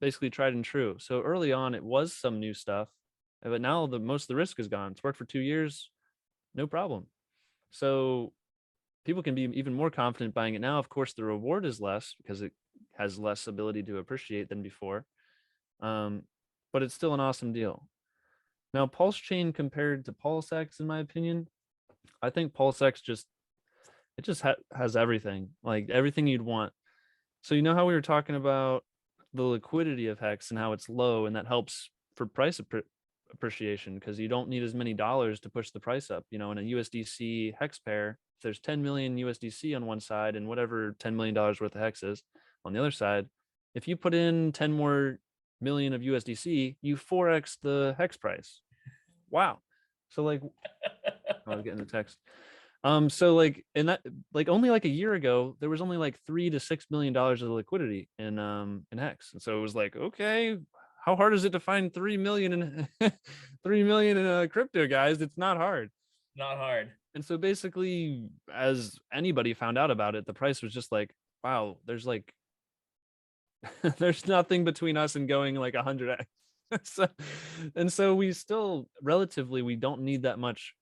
basically tried and true. So early on, it was some new stuff, but now most of the risk is gone. It's worked for 2 years, no problem. So people can be even more confident buying it now. Of course, the reward is less because it has less ability to appreciate than before, but it's still an awesome deal. Now, PulseChain compared to PulseX, in my opinion, I think PulseX just has everything, like everything you'd want. So how we were talking about the liquidity of Hex and how it's low, and that helps for price appreciation, because you don't need as many dollars to push the price up. In a USDC Hex pair, if there's 10 million USDC on one side and whatever $10 million worth of Hex is on the other side, if you put in 10 more million of USDC, you 4x the Hex price. Wow. So like, I was getting the text. So like, in that, like, only like a year ago, there was only like $3 to $6 million of liquidity in Hex. And so it was like, okay, how hard is it to find 3 million in 3 million in crypto, guys? It's not hard. Not hard. And so basically, as anybody found out about it, the price was just like, wow, there's like, there's nothing between us and going like 100x. So we still relatively, we don't need that much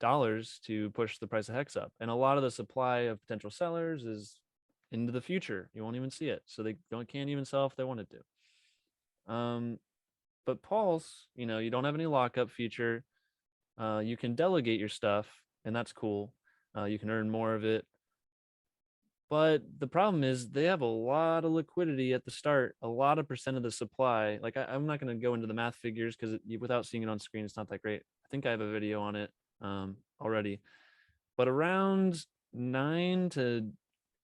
dollars to push the price of Hex up. And a lot of the supply of potential sellers is into the future. You won't even see it. So they can't even sell if they wanted to. But Pulse, you don't have any lockup feature. You can delegate your stuff, and that's cool. You can earn more of it. But the problem is they have a lot of liquidity at the start, a lot of percent of the supply. Like, I'm not going to go into the math figures because without seeing it on screen, it's not that great. I think I have a video on it already. But around 9 to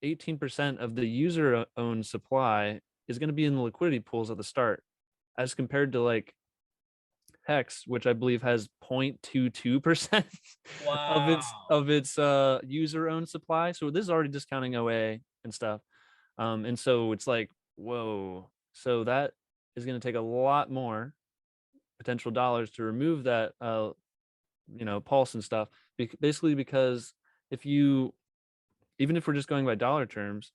18% of the user-owned supply is going to be in the liquidity pools at the start, as compared to like Hex, which I believe has 0.22% of its user-owned supply. So this is already discounting OA and stuff. And so it's like, whoa. So that is going to take a lot more potential dollars to remove that, Pulse and stuff. Basically because even if we're just going by dollar terms,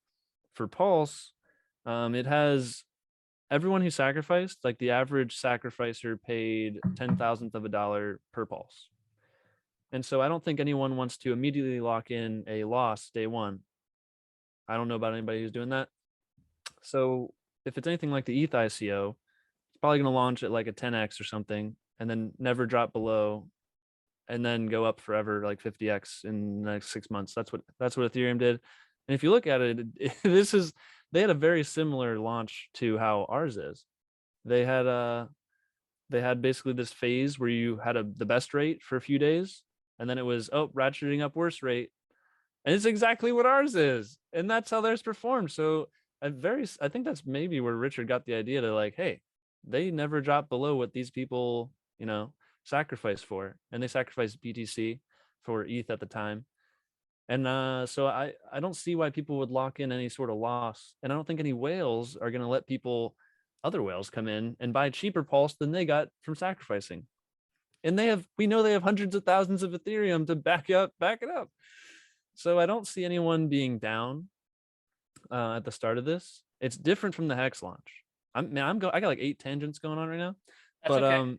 for Pulse, it has everyone who sacrificed, like the average sacrificer paid 10,000th of a dollar per Pulse. And so I don't think anyone wants to immediately lock in a loss day one. I don't know about anybody who's doing that. So if it's anything like the ETH ICO, it's probably going to launch at like a 10x or something, and then never drop below, and then go up forever, like 50x in the next 6 months. That's what Ethereum did. And if you look at it, they had a very similar launch to how ours is. They had basically this phase where you had the best rate for a few days, and then it was ratcheting up worse rate, and it's exactly what ours is, and that's how theirs performed. So I think that's maybe where Richard got the idea to like, hey, they never drop below what these people, sacrifice for, and they sacrificed BTC for ETH at the time. And so I don't see why people would lock in any sort of loss, and I don't think any whales are going to let other whales come in and buy cheaper Pulse than they got from sacrificing. And we know they have hundreds of thousands of Ethereum to back it up. So I don't see anyone being down at the start of this. It's different from the Hex launch. I got like 8 tangents going on right now. That's But okay.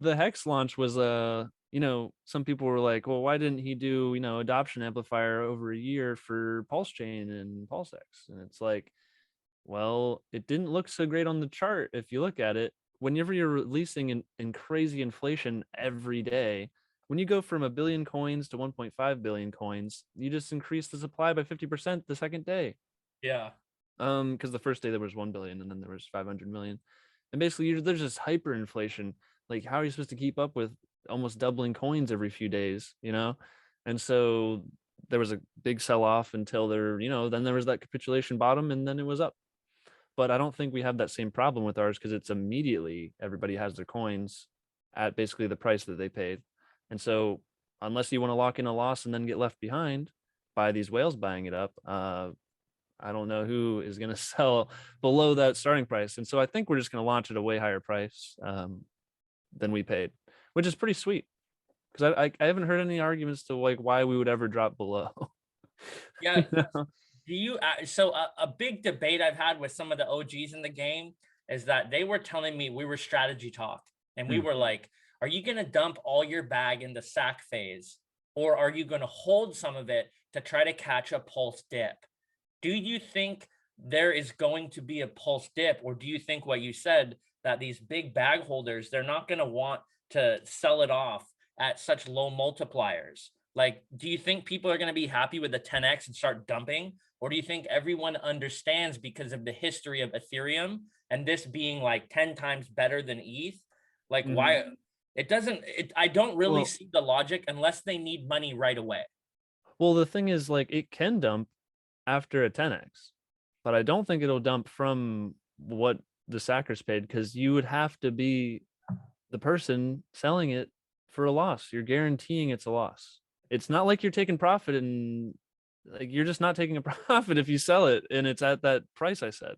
the Hex launch was some people were like, well, why didn't he do adoption amplifier over a year for PulseChain and PulseX? And it's like, well, it didn't look so great on the chart. If you look at it, whenever you're releasing in crazy inflation every day, when you go from 1 billion coins to 1.5 billion coins, you just increase the supply by 50% the second day. Yeah. Because the first day there was 1 billion, and then there was 500 million. And basically there's this hyperinflation. Like, how are you supposed to keep up with almost doubling coins every few days, And so there was a big sell-off until then there was that capitulation bottom, and then it was up. But I don't think we have that same problem with ours, because it's immediately everybody has their coins at basically the price that they paid. And so unless you want to lock in a loss and then get left behind by these whales buying it up, I don't know who is going to sell below that starting price. And so I think we're just going to launch at a way higher price than we paid, which is pretty sweet, because I haven't heard any arguments to like why we would ever drop below. Yeah. Do you so a big debate I've had with some of the OGs in the game is that they were telling me, we were strategy talk, and we were like, are you going to dump all your bag in the sack phase, or are you going to hold some of it to try to catch a pulse dip? Do you think there is going to be a pulse dip, or do you think what you said, that these big bag holders, they're not going to want to sell it off at such low multipliers? Like, do you think people are going to be happy with the 10x and start dumping? Or do you think everyone understands, because of the history of Ethereum and this being like 10 times better than ETH, like why I don't really see the logic unless they need money right away. Well, the thing is, like, it can dump after a 10x, but I don't think it'll dump from what the sackers paid, because you would have to be the person selling it for a loss. You're guaranteeing it's a loss. It's not like you're taking profit, and like, you're just not taking a profit if you sell it and it's at that price I said.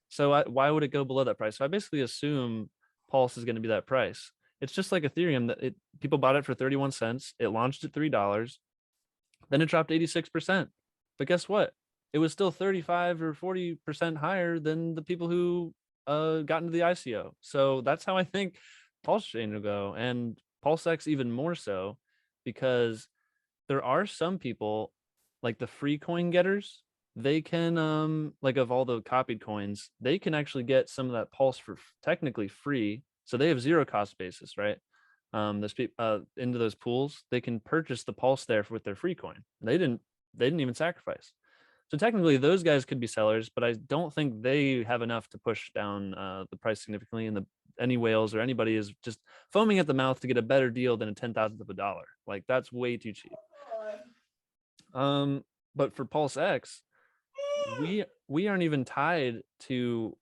So why would it go below that price? So I basically assume Pulse is going to be that price. It's just like Ethereum, that people bought it for 31 cents. It launched at $3. Then it dropped 86%. But guess what? It was still 35 or 40% higher than the people who got into the ICO. So that's how I think PulseChain will go, and PulseX even more so, because there are some people, like the free coin getters, they can like, of all the copied coins, they can actually get some of that Pulse for technically free. So they have zero cost basis, right? Those people into those pools, they can purchase the Pulse there with their free coin. They didn't even sacrifice. So technically those guys could be sellers, but I don't think they have enough to push down the price significantly. And any whales or anybody is just foaming at the mouth to get a better deal than a 10,000th of a dollar. Like, that's way too cheap. But for PulseX, we aren't even tied to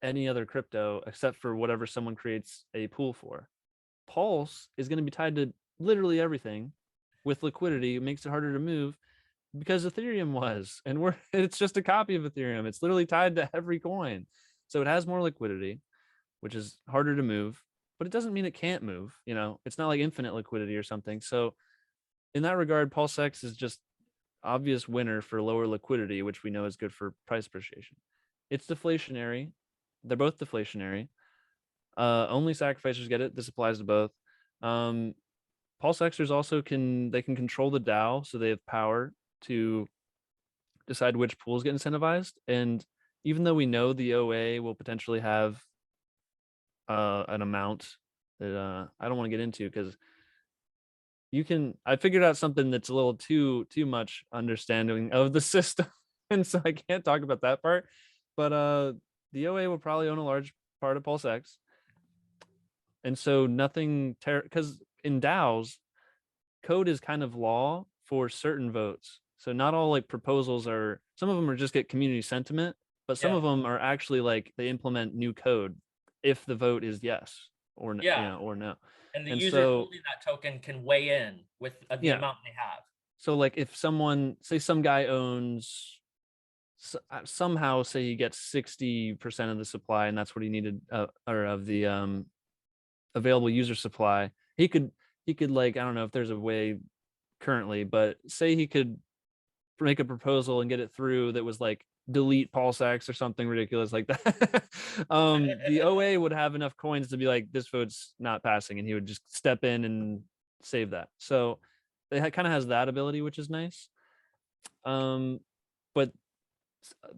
any other crypto except for whatever someone creates a pool for. Pulse is going to be tied to literally everything with liquidity. It makes it harder to move, because Ethereum was, and it's just a copy of Ethereum. It's literally tied to every coin. So it has more liquidity, which is harder to move, but it doesn't mean it can't move. It's not like infinite liquidity or something. So in that regard, PulseX is just obvious winner for lower liquidity, which we know is good for price appreciation. It's deflationary. They're both deflationary. Only sacrificers get it. This applies to both. PulseXers also can control the DAO, so they have power to decide which pools get incentivized. And even though we know the OA will potentially have an amount that I don't want to get into, because I figured out something that's a little too much understanding of the system, and so I can't talk about that part. But the OA will probably own a large part of PulseX, and so nothing because in DAOs, code is kind of law for certain votes. So not all like proposals are. Some of them are just get community sentiment, but some of them are actually like they implement new code if the vote is yes or no, or no. And the user holding that token can weigh in with the amount they have. So like if someone, say some guy owns, somehow say he gets 60% of the supply and that's what he needed, or of the available user supply, he could like, I don't know if there's a way currently, but say he could make a proposal and get it through that was like delete PulseX or something ridiculous like that. The OA would have enough coins to be like, this vote's not passing, and he would just step in and save that. So they kind of has that ability, which is nice. But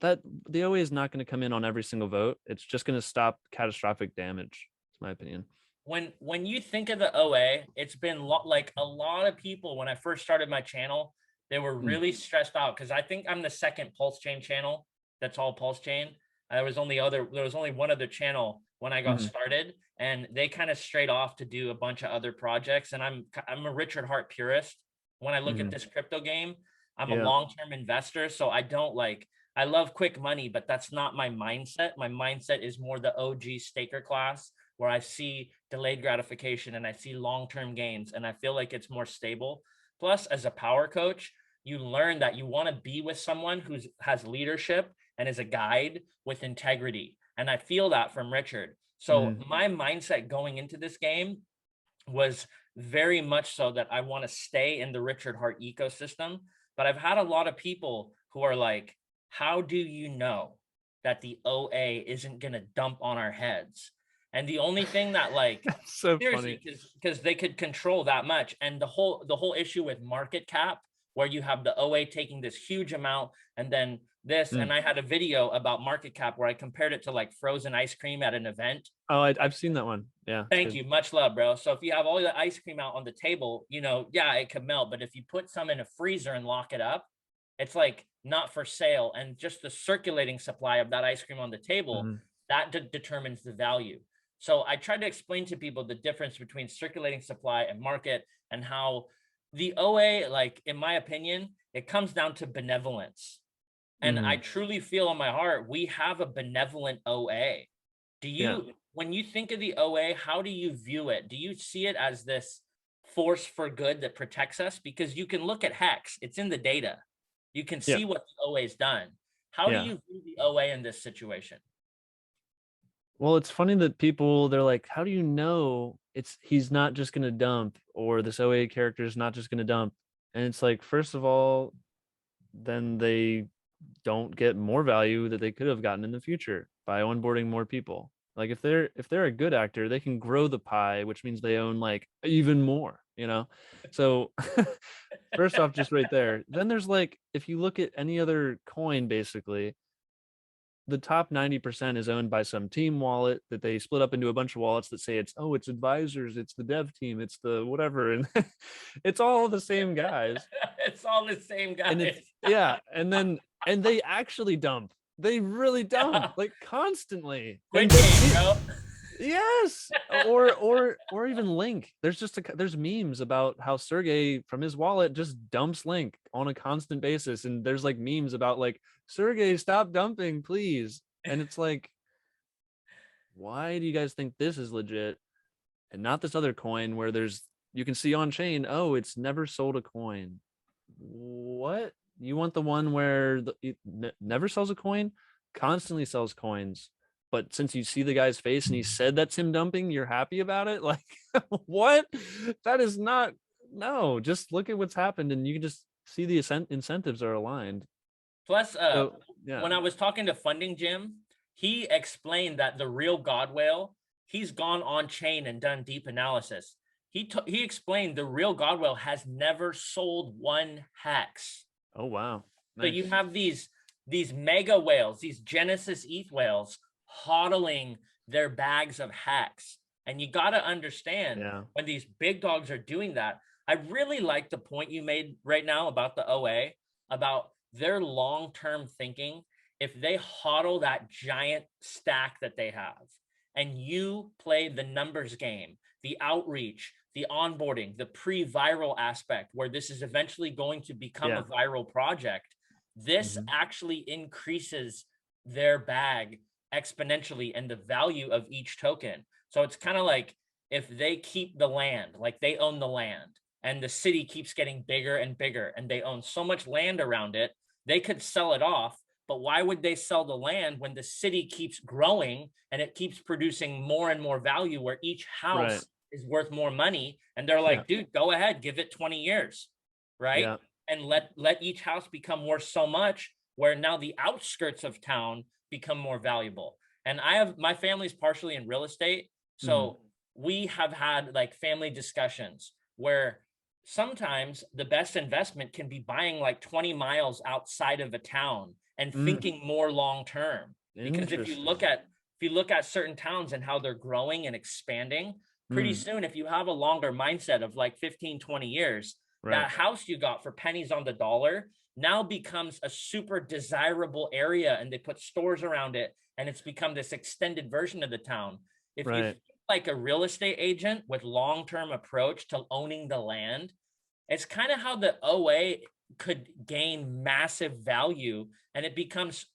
that the OA is not going to come in on every single vote. It's just going to stop catastrophic damage, in my opinion. When you think of the OA, it's been like a lot of people, when I first started my channel, they were really stressed out because I think I'm the second PulseChain channel that's all PulseChain. There was only one other channel when I got started, and they kind of strayed off to do a bunch of other projects. And I'm a Richard Hart purist. When I look at this crypto game, I'm a long-term investor, so I love quick money, but that's not my mindset. My mindset is more the OG staker class, where I see delayed gratification and I see long-term gains, and I feel like it's more stable. Plus, as a power coach, you learn that you want to be with someone who has leadership and is a guide with integrity. And I feel that from Richard. So my mindset going into this game was very much so that I want to stay in the Richard Hart ecosystem. But I've had a lot of people who are like, how do you know that the OA isn't going to dump on our heads? And the only thing that like, so seriously, because they could control that much. And the whole issue with market cap, where you have the OA taking this huge amount and then this, and I had a video about market cap where I compared it to like frozen ice cream at an event. Oh, I've seen that one. Yeah. Thank you. Much love, bro. So if you have all the ice cream out on the table, it could melt. But if you put some in a freezer and lock it up, it's like not for sale. And just the circulating supply of that ice cream on the table, that determines the value. So I tried to explain to people the difference between circulating supply and market, and how the OA, like, in my opinion, it comes down to benevolence. And I truly feel in my heart, we have a benevolent OA. When you think of the OA, how do you view it? Do you see it as this force for good that protects us? Because you can look at Hex, it's in the data. You can see what the OA's done. How do you view the OA in this situation? Well, it's funny that they're like, how do you know he's not just going to dump, or this OA character is not just going to dump? And it's like, first of all, then they don't get more value that they could have gotten in the future by onboarding more people. Like if they're a good actor, they can grow the pie, which means they own like even more, So first off, just right there. Then there's like, if you look at any other coin, basically, the top 90% is owned by some team wallet that they split up into a bunch of wallets that say it's advisors, it's the dev team, it's the whatever, and it's all the same guys. It's all the same guys. And they actually dump. They really dump, like constantly. Quick game, bro. Yes, or even Link. There's memes about how Sergey from his wallet just dumps Link on a constant basis, and there's like memes about like, Sergey, stop dumping, please. And it's like, why do you guys think this is legit and not this other coin where you can see on chain, oh, it's never sold a coin? What? You want the one where it never sells a coin, constantly sells coins, but since you see the guy's face and he said that's him dumping, you're happy about it? Like, what? That is not no, just look at what's happened and you can just see the incentives are aligned. Plus, So, when I was talking to Funding Jim, he explained that the real God whale, he's gone on chain and done deep analysis. He explained the real God whale has never sold one hex. Oh wow. So you have these mega whales, these Genesis ETH whales hodling their bags of hex. And you got to understand when these big dogs are doing that. I really like the point you made right now about the OA, about their long-term thinking. If they hodl that giant stack that they have and you play the numbers game, the outreach, the onboarding, the pre-viral aspect where this is eventually going to become a viral project, this actually increases their bag exponentially and the value of each token. So it's kind of like if they keep the land, like they own the land and the city keeps getting bigger and bigger and they own so much land around it, they could sell it off. But why would they sell the land when the city keeps growing and it keeps producing more and more value where each house is worth more money? And they're like, dude, go ahead, give it 20 years, right? And let each house become worth so much where now the outskirts of town become more valuable. And my family's partially in real estate. So we have had like family discussions where sometimes the best investment can be buying like 20 miles outside of a town and thinking more long term. Because if you look at certain towns and how they're growing and expanding, pretty soon, if you have a longer mindset of like 15, 20 years, that house you got for pennies on the dollar now becomes a super desirable area and they put stores around it and it's become this extended version of the town. If you like a real estate agent with long-term approach to owning the land, it's kind of how the OA could gain massive value and it becomes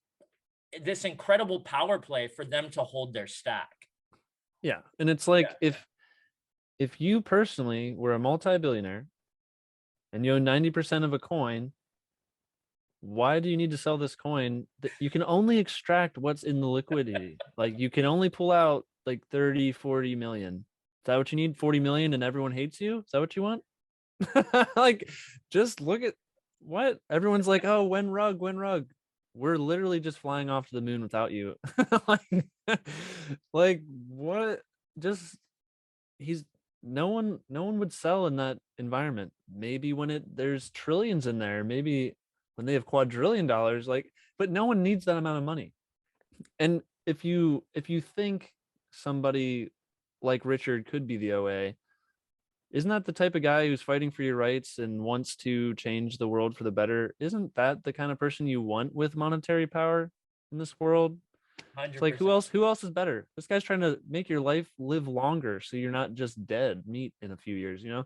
this incredible power play for them to hold their stack. Yeah. And it's like if you personally were a multi-billionaire and you own 90% of a coin, why do you need to sell this coin? You can only extract what's in the liquidity. Like you can only pull out like 30, 40 million. Is that what you need? 40 million and everyone hates you? Is that what you want? Like, just look at what everyone's like, oh, when rug. We're literally just flying off to the moon without you. like what? Just no one would sell in that environment. Maybe when there's trillions in there, maybe when they have quadrillion dollars, like, but no one needs that amount of money. And if you think somebody like Richard could be the OA, isn't that the type of guy who's fighting for your rights and wants to change the world for the better? Isn't that the kind of person you want with monetary power in this world? 100%. It's like, who else is better? This guy's trying to make your life live longer so you're not just dead meat in a few years, you know?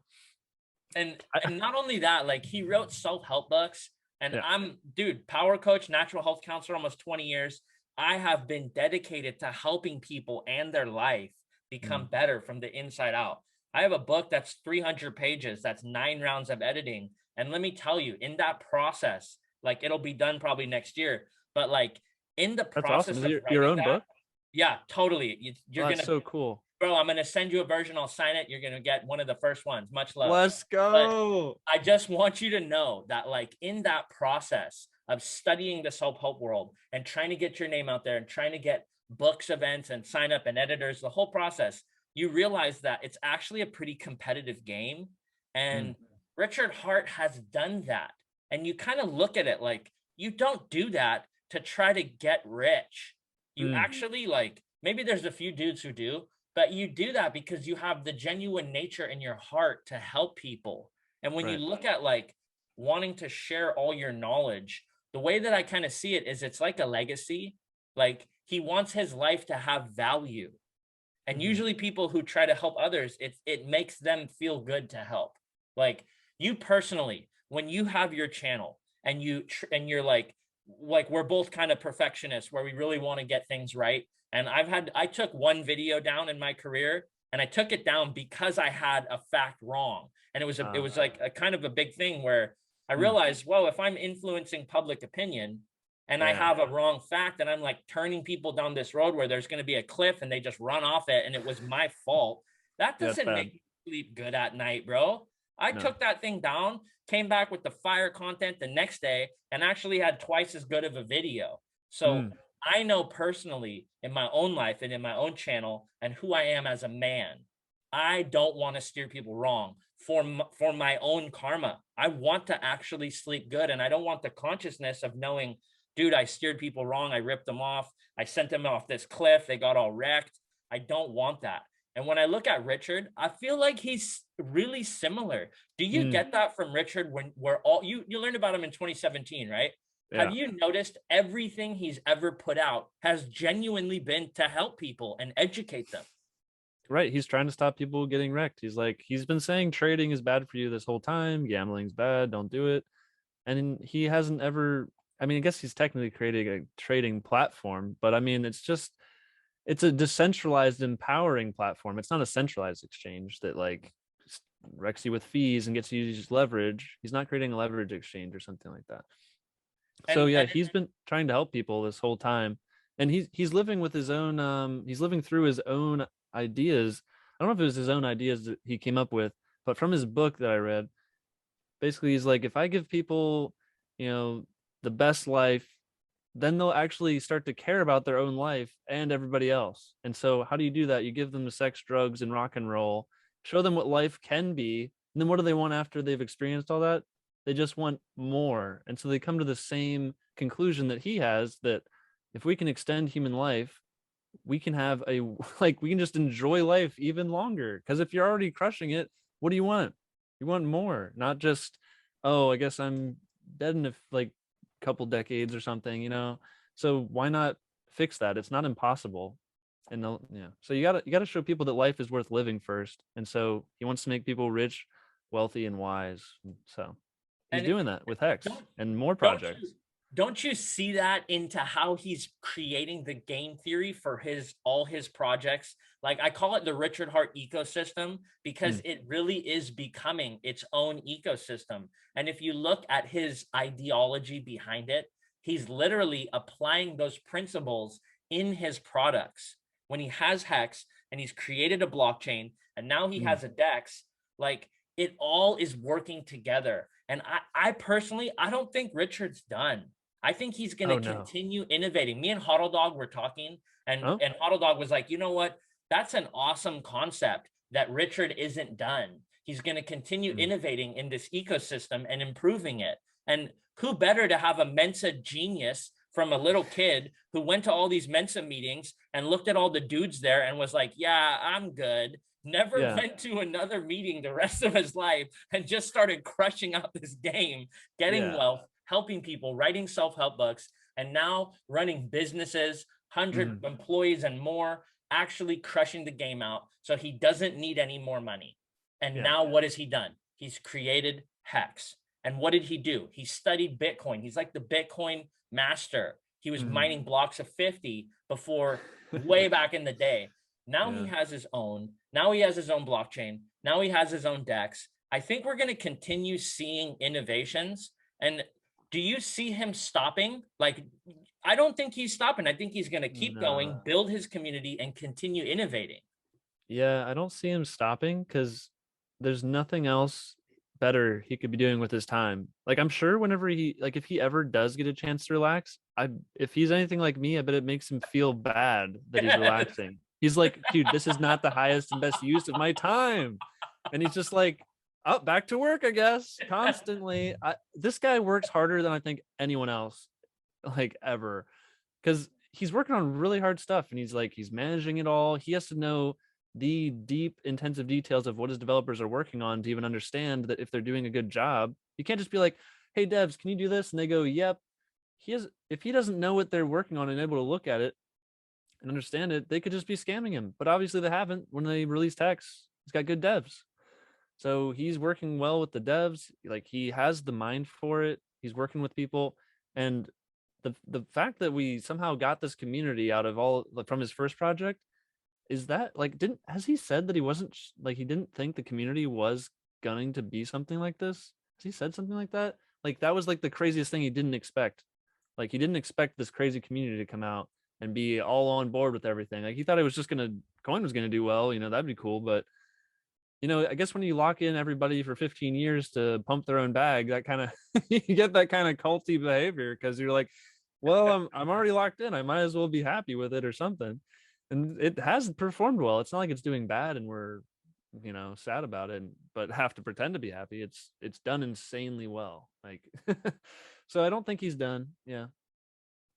And not only that, like he wrote self-help books and I'm, dude, power coach, natural health counselor, almost 20 years. I have been dedicated to helping people and their life become better from the inside out. I have a book that's 300 pages. That's 9 rounds of editing. And let me tell you, in that process, like it'll be done probably next year, but like in the process awesome. of your own that, book? Yeah, totally. That's so cool. Bro, I'm going to send you a version. I'll sign it. You're going to get one of the first ones. Much love. Let's go. But I just want you to know that like in that process of studying the self-help world and trying to get your name out there and trying to get books, events, and sign up and editors, the whole process, you realize that it's actually a pretty competitive game. And Richard Hart has done that. And you kind of look at it like, you don't do that to try to get rich. You actually like, maybe there's a few dudes who do, but you do that because you have the genuine nature in your heart to help people. And when you look at like wanting to share all your knowledge, the way that I kind of see it is it's like a legacy. Like he wants his life to have value. And usually people who try to help others, it makes them feel good to help. Like you personally, when you have your channel and you're like we're both kind of perfectionists where we really want to get things right. And I took one video down in my career and I took it down because I had a fact wrong. And it was like a kind of a big thing where I realized, well, if I'm influencing public opinion and I have a wrong fact and I'm like turning people down this road where there's going to be a cliff and they just run off it and it was my fault, that doesn't make me sleep good at night, bro. I No. took that thing down, came back with the fire content the next day, and actually had twice as good of a video. So I know personally in my own life and in my own channel and who I am as a man, I don't want to steer people wrong for my own karma. I want to actually sleep good, and I don't want the consciousness of knowing, dude, I steered people wrong. I ripped them off. I sent them off this cliff. They got all wrecked. I don't want that. And when I look at Richard, I feel like he's really similar. Do you get that from Richard when we're all you learned about him in 2017, right? Yeah. Have you noticed everything he's ever put out has genuinely been to help people and educate them? Right. He's trying to stop people getting wrecked. He's been saying trading is bad for you this whole time. Gambling's bad. Don't do it. And he hasn't ever, I mean, I guess he's technically creating a trading platform, but I mean, it's a decentralized, empowering platform. It's not a centralized exchange that like wrecks you with fees and gets you to use leverage. He's not creating a leverage exchange or something like that. So yeah, he's been trying to help people this whole time, and he's living with his own. He's living through his own ideas. I don't know if it was his own ideas that he came up with, but from his book that I read, basically he's like, if I give people, the best life, then they'll actually start to care about their own life and everybody else. And so how do you do that? You give them the sex, drugs, and rock and roll, show them what life can be. And then what do they want after they've experienced all that? They just want more. And so they come to the same conclusion that he has, that if we can extend human life, we can have we can just enjoy life even longer. Because if you're already crushing it, what do you want? You want more, not just, oh, I guess I'm dead in a couple decades or something, So why not fix that? It's not impossible. And so you gotta show people that life is worth living first. And so he wants to make people rich, wealthy, and wise. So he's doing that with Hex and more projects. Don't you see that into how he's creating the game theory for all his projects? Like, I call it the Richard Hart ecosystem, because it really is becoming its own ecosystem. And if you look at his ideology behind it, he's literally applying those principles in his products. When he has Hex and he's created a blockchain and now he has a DEX, like, it all is working together. And I personally, I don't think Richard's done. I think he's going to continue innovating. Me and Huddle Dog were talking, and Huddle Dog was like, you know what? That's an awesome concept that Richard isn't done. He's going to continue innovating in this ecosystem and improving it. And who better to have a Mensa genius from a little kid who went to all these Mensa meetings and looked at all the dudes there and was like, yeah, I'm good. Never went to another meeting the rest of his life and just started crushing out this game, getting wealth, helping people, writing self-help books, and now running businesses, 100 employees and more, actually crushing the game out. So he doesn't need any more money. And now what has he done? He's created Hex. And what did he do? He studied Bitcoin. He's like the Bitcoin master. He was mining blocks of 50 before, way back in the day. Now he has his own. Now he has his own blockchain. Now he has his own DEX. I think we're going to continue seeing innovations. And do you see him stopping? Like, I don't think he's stopping. I think he's going to keep going, build his community, and continue innovating. Yeah, I don't see him stopping, because there's nothing else better he could be doing with his time. Like, I'm sure whenever if he ever does get a chance to relax, if he's anything like me, I bet it makes him feel bad that he's relaxing. He's like, dude, this is not the highest and best use of my time. And he's just like, oh, back to work, I guess, constantly. This guy works harder than I think anyone else, ever, because he's working on really hard stuff, and he's managing it all. He has to know the deep, intensive details of what his developers are working on to even understand that if they're doing a good job. You can't just be like, hey, devs, can you do this? And they go, yep. If he doesn't know what they're working on and able to look at it and understand it, they could just be scamming him. But obviously they haven't. When they released Hex, he's got good devs. So he's working well with the devs. Like, he has the mind for it. He's working with people. And the fact that we somehow got this community out of all, from his first project, is that, has he said that he wasn't, he didn't think the community was going to be something like this? Has he said something like that? That was the craziest thing he didn't expect. He didn't expect this crazy community to come out and be all on board with everything. He thought it was just coin was gonna do well, that'd be cool. But you know, I guess when you lock in everybody for 15 years to pump their own bag, that kind of you get that kind of culty behavior because you're like, well, I'm already locked in. I might as well be happy with it or something. And it has performed well. It's not like it's doing bad and we're, you know, sad about it, but have to pretend to be happy. It's done insanely well. Like, so I don't think he's done. Yeah.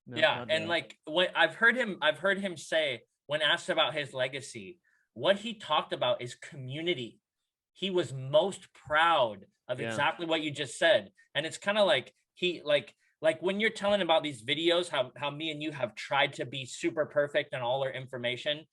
No, Yeah, not and done. like when I've heard him say when asked about his legacy, what he talked about is community. He was most proud of Yeah. exactly what you just said. And it's kind of like he like when you're telling about these videos, how me and you have tried to be super perfect in all our information,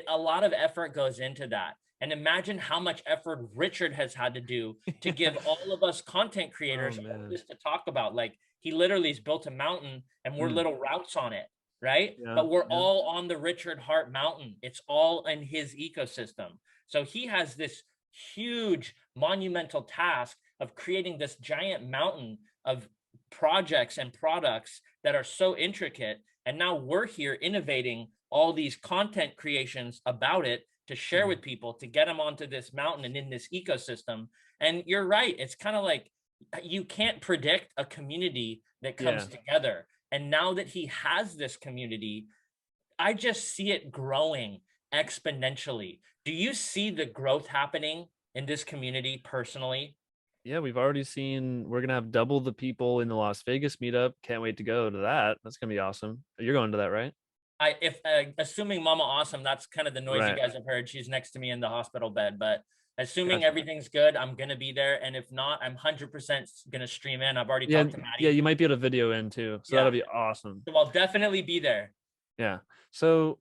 a lot of effort goes into that. And imagine how much effort Richard has had to do to give all of us content creators Oh all man. this to talk about. Like he literally has built a mountain and we're Mm. little routes on it, right? Yeah, But we're yeah. all on the Richard Hart mountain. It's all in his ecosystem. So he has this huge monumental task of creating this giant mountain of projects and products that are so intricate. And now we're here innovating all these content creations about it to share with people, to get them onto this mountain and in this ecosystem. And you're right. It's kind of like you can't predict a community that comes together. And now that he has this community, I just see it growing exponentially. Do you see the growth happening in this community personally? Yeah, we've already seen we're gonna have double the people in the Las Vegas meetup. Can't wait to go to that. That's gonna be awesome. You're going to that, right? If assuming Mama Awesome, that's kind of the noise you Right. guys have heard. She's next to me in the hospital bed, but assuming Gotcha. everything's good, I'm gonna be there. And if not, I'm 100% gonna stream in. I've already Yeah, talked to Maddie. yeah, you might be able to video in too. So Yeah. that'll be awesome. So I'll definitely be there. Yeah. So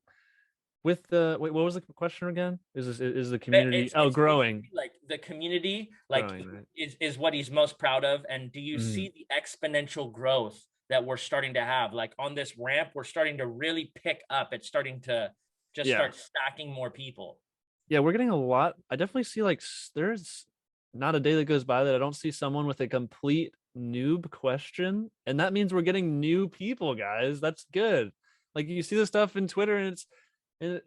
with the wait, what was the question again? Is the community It's growing? basically like the community, like Growing, right? is what he's most proud of. And do you Mhm. see the exponential growth that we're starting to have? Like on this ramp, we're starting to really pick up. It's starting to just Yeah. start stacking more people. Yeah, we're getting a lot. I definitely see like there's not a day that goes by that I don't see someone with a complete noob question, and that means we're getting new people, guys. That's good. Like you see the stuff in Twitter, and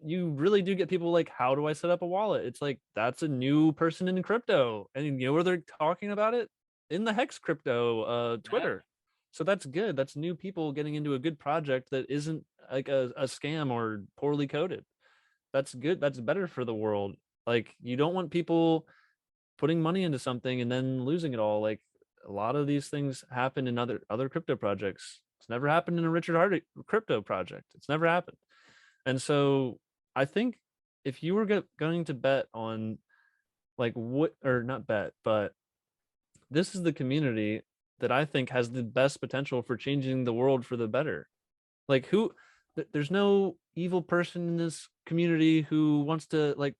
you really do get people like, how do I set up a wallet? It's like that's a new person in crypto, and you know where they're talking about it in the Hex Crypto Twitter. So that's good. That's new people getting into a good project that isn't like a scam or poorly coded. That's good. That's better for the world. Like you don't want people putting money into something and then losing it all. Like a lot of these things happen in other crypto projects. It's never happened in a Richard Hart crypto project. It's never happened. And so I think if you were going to bet on like what, or not bet, but this is the community that I think has the best potential for changing the world for the better. Like there's no evil person in this community who wants to like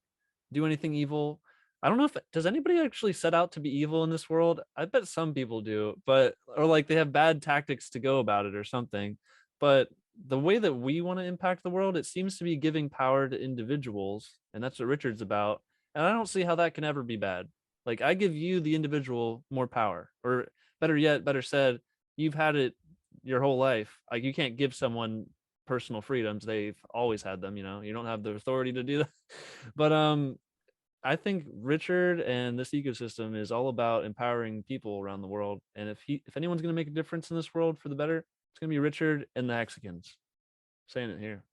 do anything evil. I don't know if does anybody actually set out to be evil in this world. I bet some people do, but or like they have bad tactics to go about it or something. But the way that we want to impact the world, it seems to be giving power to individuals, and that's what Richard's about. And I don't see how that can ever be bad. Like I give you the individual more power, or better yet, better said, you've had it your whole life. Like you can't give someone personal freedoms. They've always had them, you know. You don't have the authority to do that. But I think Richard and this ecosystem is all about empowering people around the world. And if anyone's going to make a difference in this world for the better, it's going to be Richard and the Hexicans. Saying it here.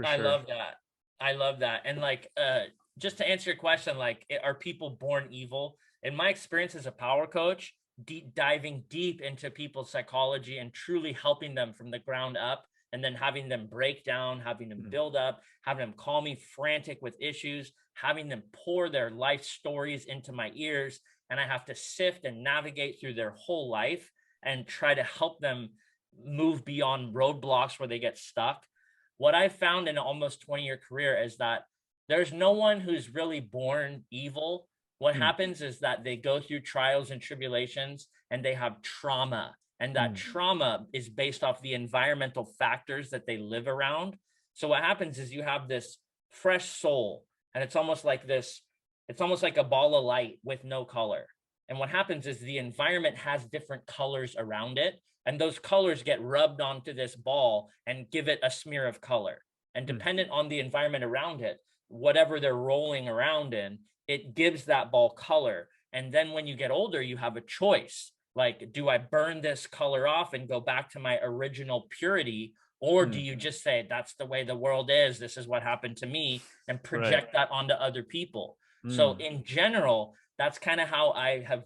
I love that. I love that. And like, just to answer your question, like, are people born evil? In my experience as a power coach, diving deep into people's psychology and truly helping them from the ground up, and then having them break down, having them build up, having them call me frantic with issues, having them pour their life stories into my ears. And I have to sift and navigate through their whole life and try to help them move beyond roadblocks where they get stuck. What I found in an almost 20-year career is that there's no one who's really born evil. What happens is that they go through trials and tribulations and they have trauma. And that trauma is based off the environmental factors that they live around. So what happens is you have this fresh soul, and it's almost like a ball of light with no color. And what happens is the environment has different colors around it, and those colors get rubbed onto this ball and give it a smear of color. And dependent on the environment around it, whatever they're rolling around in, it gives that ball color. And then when you get older, you have a choice. Like, do I burn this color off and go back to my original purity? Or do you just say, that's the way the world is, this is what happened to me, and project that onto other people? So in general, that's kind of how I have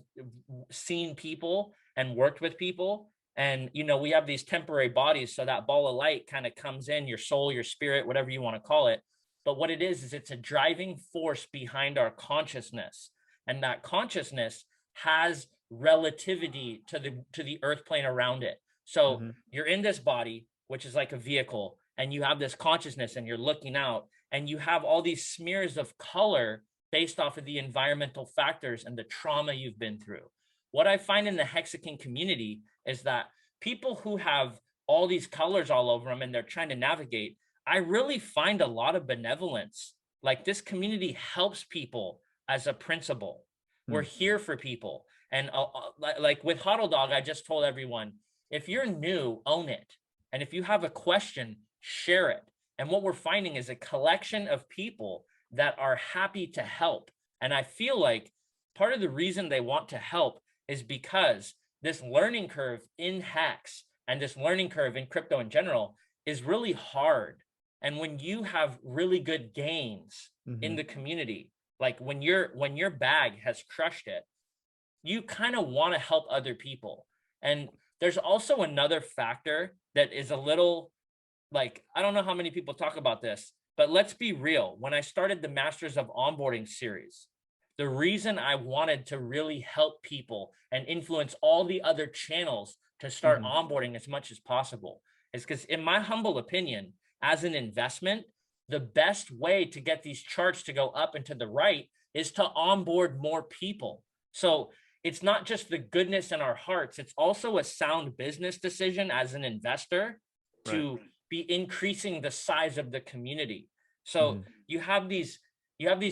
seen people and worked with people. And, you know, we have these temporary bodies. So that ball of light kind of comes in, your soul, your spirit, whatever you want to call it. But what it is it's a driving force behind our consciousness. And that consciousness has relativity to the earth plane around it. So you're in this body, which is like a vehicle, and you have this consciousness and you're looking out, and you have all these smears of color based off of the environmental factors and the trauma you've been through. What I find in the Hexagon community is that people who have all these colors all over them and they're trying to navigate, I really find a lot of benevolence. Like, this community helps people as a principle. We're here for people. And like with Huddle Dog, I just told everyone, if you're new, own it. And if you have a question, share it. And what we're finding is a collection of people that are happy to help. And I feel like part of the reason they want to help is because this learning curve in Hex and this learning curve in crypto in general is really hard. And when you have really good gains in the community, like when your bag has crushed it, you kind of want to help other people. And there's also another factor that is a little, like, I don't know how many people talk about this, but let's be real. When I started the Masters of Onboarding series, the reason I wanted to really help people and influence all the other channels to start onboarding as much as possible is because, in my humble opinion, as an investment, the best way to get these charts to go up and to the right is to onboard more people. So it's not just the goodness in our hearts, it's also a sound business decision as an investor to be increasing the size of the community. So you have these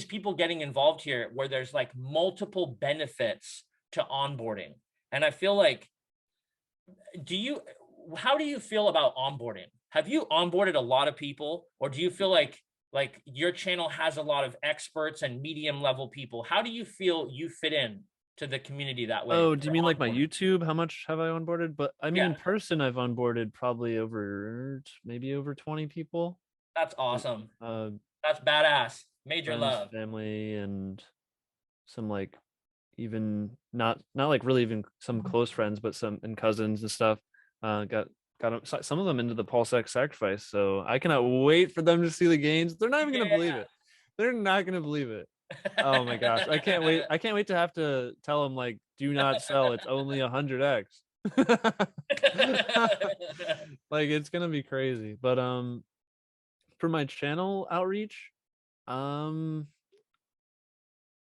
people getting involved here where there's like multiple benefits to onboarding. And I feel like, how do you feel about onboarding? Have you onboarded a lot of people, or do you feel like your channel has a lot of experts and medium level people? How do you feel you fit in to the community that way? Oh, do you mean like my YouTube? How much have I onboarded? But I mean, in person, I've onboarded probably maybe over 20 people. That's awesome. That's badass. Major Friends, love. family, and some like even not like really even some close friends, but some and cousins and stuff. Got some of them into the PulseX sacrifice. So I cannot wait for them to see the gains. They're not even gonna believe it. They're not gonna believe it. Oh my gosh, I can't wait. I can't wait to have to tell them, like, do not sell. It's only 100x. Like, it's gonna be crazy. But for my channel outreach, I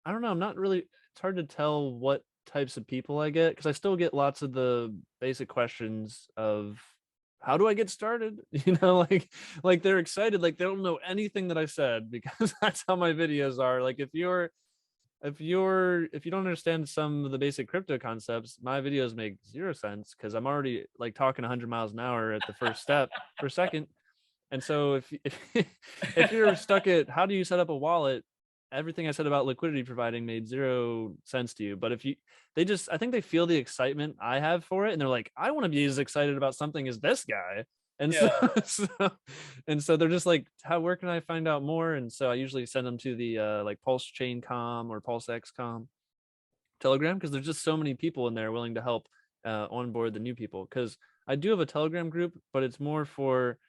don't know. I'm not really. It's hard to tell what types of people I get, because I still get lots of the basic questions of, how do I get started? You know, like they're excited, like they don't know anything that I said, because that's how my videos are. Like, if you don't understand some of the basic crypto concepts, my videos make 0 sense, because I'm already like talking 100 miles an hour at the first step per second. And so if you're stuck at how do you set up a wallet, everything I said about liquidity providing made 0 sense to you. But I think they feel the excitement I have for it, and they're like, I want to be as excited about something as this guy. And so they're just like, where can I find out more? And so I usually send them to the like PulseChain.com or PulseX.com Telegram, because there's just so many people in there willing to help onboard the new people. Because I do have a Telegram group, but it's more for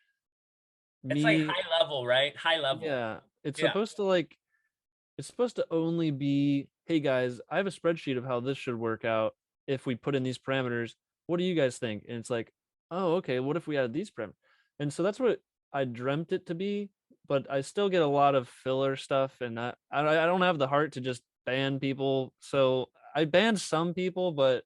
me. It's like high level, right? High level. Yeah, it's supposed to only be, hey guys, I have a spreadsheet of how this should work out if we put in these parameters. What do you guys think? And it's like, oh, okay, what if we added these parameters? And so that's what I dreamt it to be, but I still get a lot of filler stuff, and I don't have the heart to just ban people. So I banned some people, but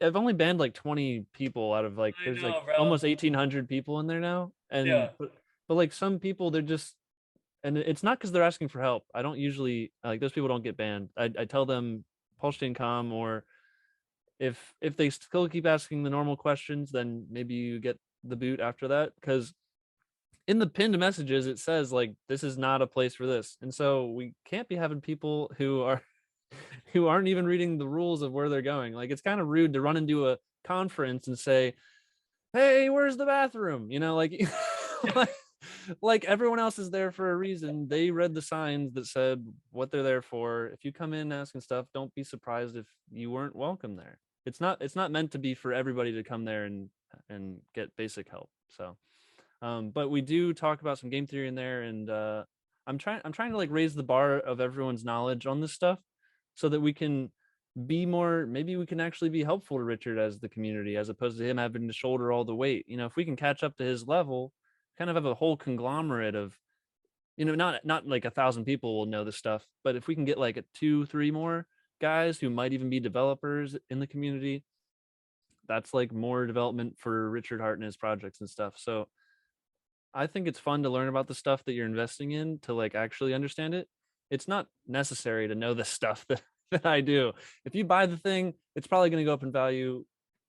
I've only banned like 20 people out of like, there's almost 1,800 people in there now. And but like some people, they're just, and it's not because they're asking for help. I don't usually, like, those people don't get banned. I tell them PulseChain.com, or if they still keep asking the normal questions, then maybe you get the boot after that. Because in the pinned messages, it says like, this is not a place for this. And so we can't be having people who aren't even reading the rules of where they're going. Like, it's kind of rude to run into a conference and say, hey, where's the bathroom? You know, like, like everyone else is there for a reason. They read the signs that said what they're there for. If you come in asking stuff, don't be surprised if you weren't welcome there. It's not meant to be for everybody to come there and get basic help. So but we do talk about some game theory in there, and I'm trying to like raise the bar of everyone's knowledge on this stuff so that we can be more, maybe we can actually be helpful to Richard as the community, as opposed to him having to shoulder all the weight. You know, if we can catch up to his level, kind of have a whole conglomerate of, you know, not like 1,000 people will know this stuff, but if we can get like 2-3 more guys who might even be developers in the community, that's like more development for Richard Hart and his projects and stuff. So I think it's fun to learn about the stuff that you're investing in to like actually understand it. It's not necessary to know the stuff that I do. If you buy the thing, it's probably going to go up in value.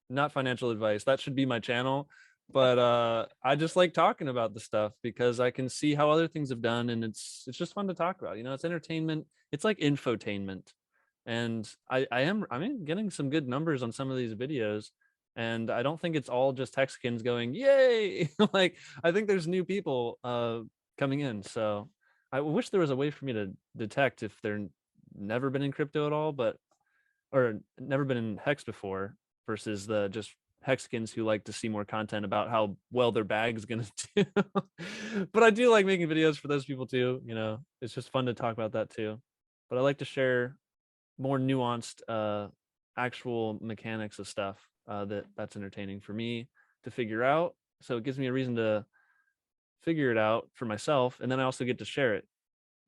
Not financial advice. That should be my channel. But I just like talking about the stuff because I can see how other things have done, and it's just fun to talk about. You know, it's entertainment. It's like infotainment. And I'm getting some good numbers on some of these videos. And I don't think it's all just Texicans going, yay. Like, I think there's new people coming in. So I wish there was a way for me to detect if they're never been in crypto at all, or never been in Hex before, versus the just Hexicans who like to see more content about how well their bag's gonna do. But I do like making videos for those people too. You know, it's just fun to talk about that too. But I like to share more nuanced actual mechanics of stuff that's entertaining for me to figure out. So it gives me a reason to figure it out for myself, and then I also get to share it.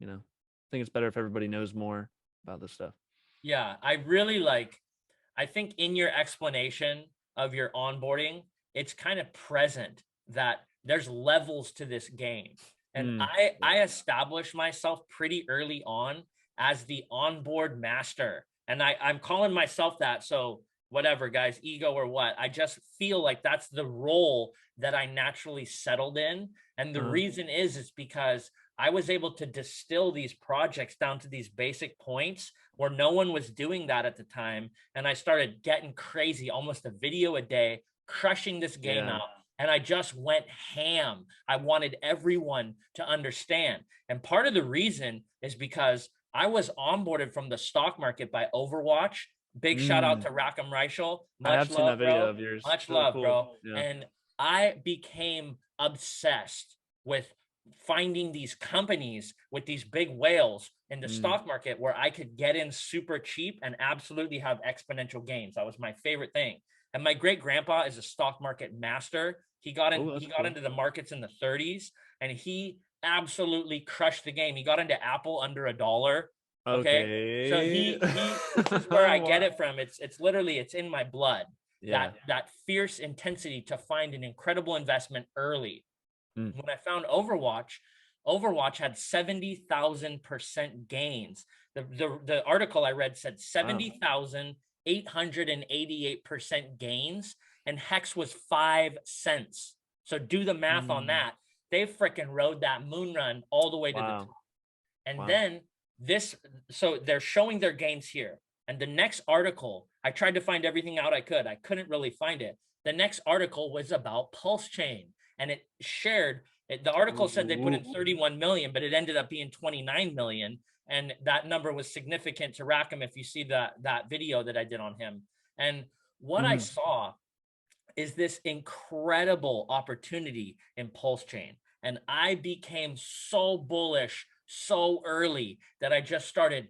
You know, I think it's better if everybody knows more about this stuff. Yeah, I think in your explanation of your onboarding, it's kind of present that there's levels to this game. And I established myself pretty early on as the onboard master. And I'm calling myself that. So whatever, guys, ego or what, I just feel like that's the role that I naturally settled in. And the reason is because I was able to distill these projects down to these basic points where no one was doing that at the time. And I started getting crazy, almost a video a day, crushing this game out. And I just went ham. I wanted everyone to understand. And part of the reason is because I was onboarded from the stock market by Overwatch. Big shout out to Rackham Reichel. I have seen that video of yours. Much love, bro. Yeah. And I became obsessed with finding these companies with these big whales in the stock market where I could get in super cheap and absolutely have exponential gains. That was my favorite thing. And my great grandpa is a stock market master. He got into the markets in the 30s, and he absolutely crushed the game. He got into Apple under $1. Okay. So this is where I get it from. It's literally, it's in my blood. Yeah. That fierce intensity to find an incredible investment early. When I found Overwatch had 70,000% gains. The article I read said 70,888% gains, and Hex was 5 cents. So do the math on that. They freaking rode that moon run all the way to the top. And then so they're showing their gains here. And the next article, I tried to find everything out I could. I couldn't really find it. The next article was about PulseChain. And it shared, the article said they put in 31 million, but it ended up being 29 million. And that number was significant to Rackham if you see that video that I did on him. And what I saw is this incredible opportunity in PulseChain. And I became so bullish so early that I just started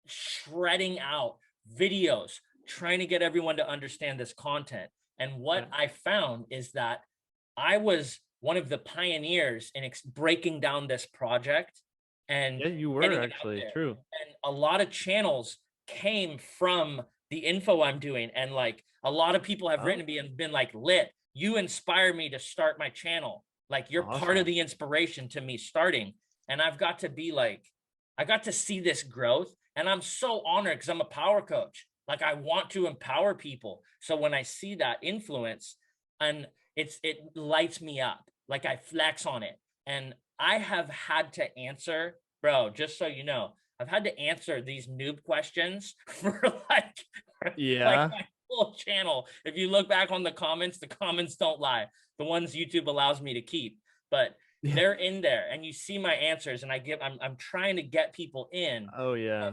shredding out videos, trying to get everyone to understand this content. And what I found is that I was one of the pioneers in breaking down this project. And yeah, you were actually true. And a lot of channels came from the info I'm doing. And like a lot of people have written to me and been like, Lit, you inspired me to start my channel. Like you're part of the inspiration to me starting. And I've got to be like, I got to see this growth. And I'm so honored because I'm a power coach. Like I want to empower people. So when I see that influence, and it lights me up, like I flex on it. And I have had to answer, bro, just so you know, I've had to answer these noob questions for like Yeah. my whole channel. If you look back on the comments don't lie. The ones YouTube allows me to keep, but Yeah. they're in there and you see my answers and I'm trying to get people in. Oh yeah.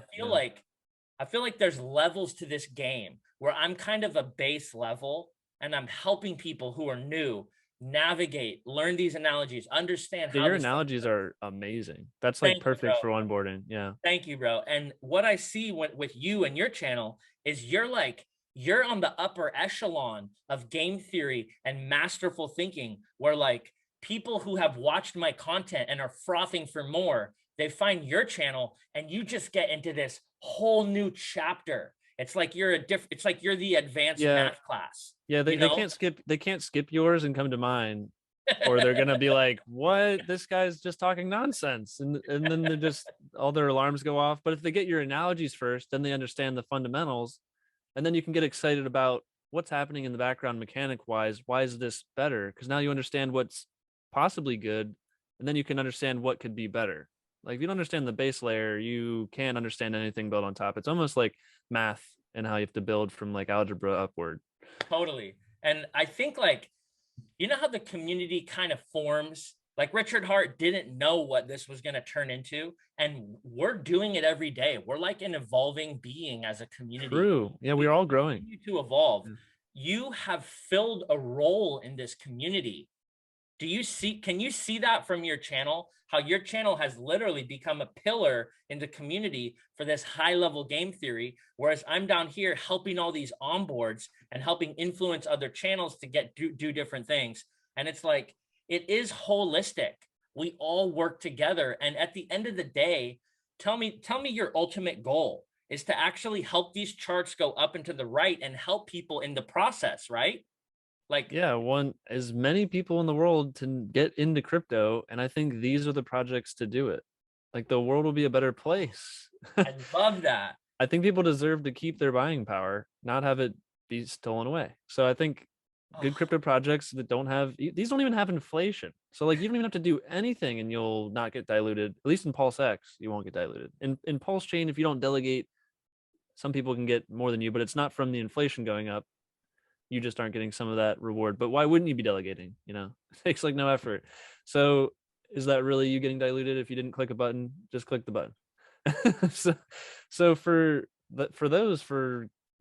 I feel like there's levels to this game where I'm kind of a base level and I'm helping people who are new navigate, learn these analogies, understand Yeah, how your this stuff analogies works. are amazing. That's like Thank you, bro. perfect for onboarding. Yeah. Thank you, bro. And what I see with you and your channel is you're on the upper echelon of game theory and masterful thinking, where like people who have watched my content and are frothing for more, they find your channel and you just get into this whole new chapter. It's like it's like you're the advanced Yeah. math class. Yeah, You they know? can't skip yours and come to mine, or they're gonna be like, what, this guy's just talking nonsense, and then they're just, all their alarms go off. But if they get your analogies first, then they understand the fundamentals, and then you can get excited about what's happening in the background mechanic wise. Why is this better? Because now you understand what's possibly good, and then you can understand what could be better. Like if you don't understand the base layer, you can't understand anything built on top. It's almost like math and how you have to build from like algebra upward. Totally. And I think like, you know how the community kind of forms? Like Richard Hart didn't know what this was going to turn into. And we're doing it every day. We're like an evolving being as a community. True. Yeah, we're all growing. Continue to evolve. Yeah. You have filled a role in this community. Can you see that from your channel? How your channel has literally become a pillar in the community for this high level game theory, whereas I'm down here helping all these onboards and helping influence other channels to do different things. And it's like, it is holistic. We all work together. And at the end of the day, tell me your ultimate goal is to actually help these charts go up and to the right and help people in the process, right? Like, Yeah, want as many people in the world to get into crypto, and I think these are the projects to do it. Like the world will be a better place. I love that. I think people deserve to keep their buying power, not have it be stolen away. So I think good crypto projects that don't have, these don't even have inflation. So like you don't even have to do anything and you'll not get diluted. At least in PulseX, you won't get diluted. In PulseChain, if you don't delegate, some people can get more than you, but it's not from the inflation going up. You just aren't getting some of that reward. But why wouldn't you be delegating? You know, it takes like no effort. So is that really you getting diluted if you didn't click a button? Just click the button. so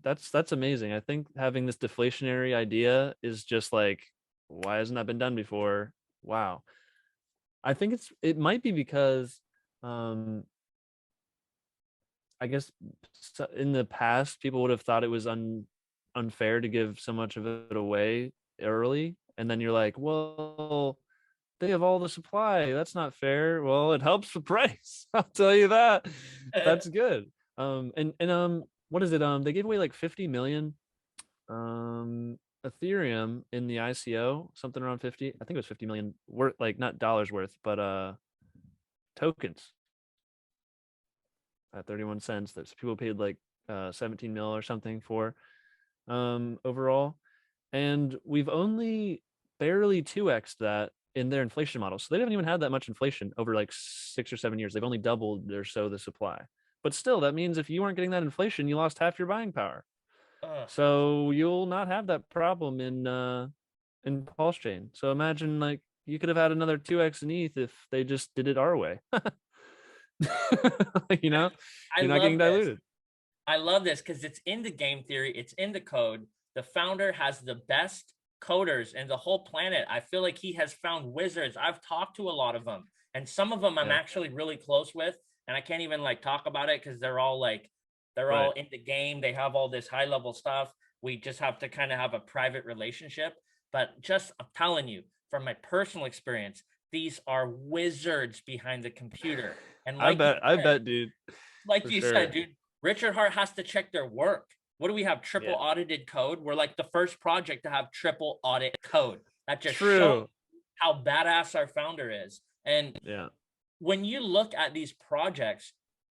that's amazing. I think having this deflationary idea is just like, why hasn't that been done before? Wow. I think it might be because I guess in the past people would have thought it was unfair to give so much of it away early, and then you're like, well, they have all the supply, that's not fair. Well, it helps the price. I'll tell you that. That's good. And what is it, they gave away like 50 million Ethereum in the ICO, something around 50, I think it was 50 million worth, like not dollars worth, but tokens at 31 cents that people paid like 17 mil or something for overall, and we've only barely 2x'd that in their inflation model. So they haven't even had that much inflation over like 6 or 7 years. They've only doubled or so the supply, but still that means if you weren't getting that inflation, you lost half your buying power. So you'll not have that problem in PulseChain. So imagine like you could have had another 2x in ETH if they just did it our way. You know, you're not getting diluted. I love this because it's in the game theory, it's in the code. The founder has the best coders in the whole planet. I feel like he has found wizards. I've talked to a lot of them, and some of them I'm actually really close with, and I can't even like talk about it because they're all all in the game. They have all this high level stuff. We just have to kind of have a private relationship. But just, I'm telling you, from my personal experience, these are wizards behind the computer. And like I bet, dude. Like you said, dude, Richard Hart has to check their work. What do we have? Triple audited code. We're like the first project to have triple audit code. That just shows how badass our founder is. And when you look at these projects,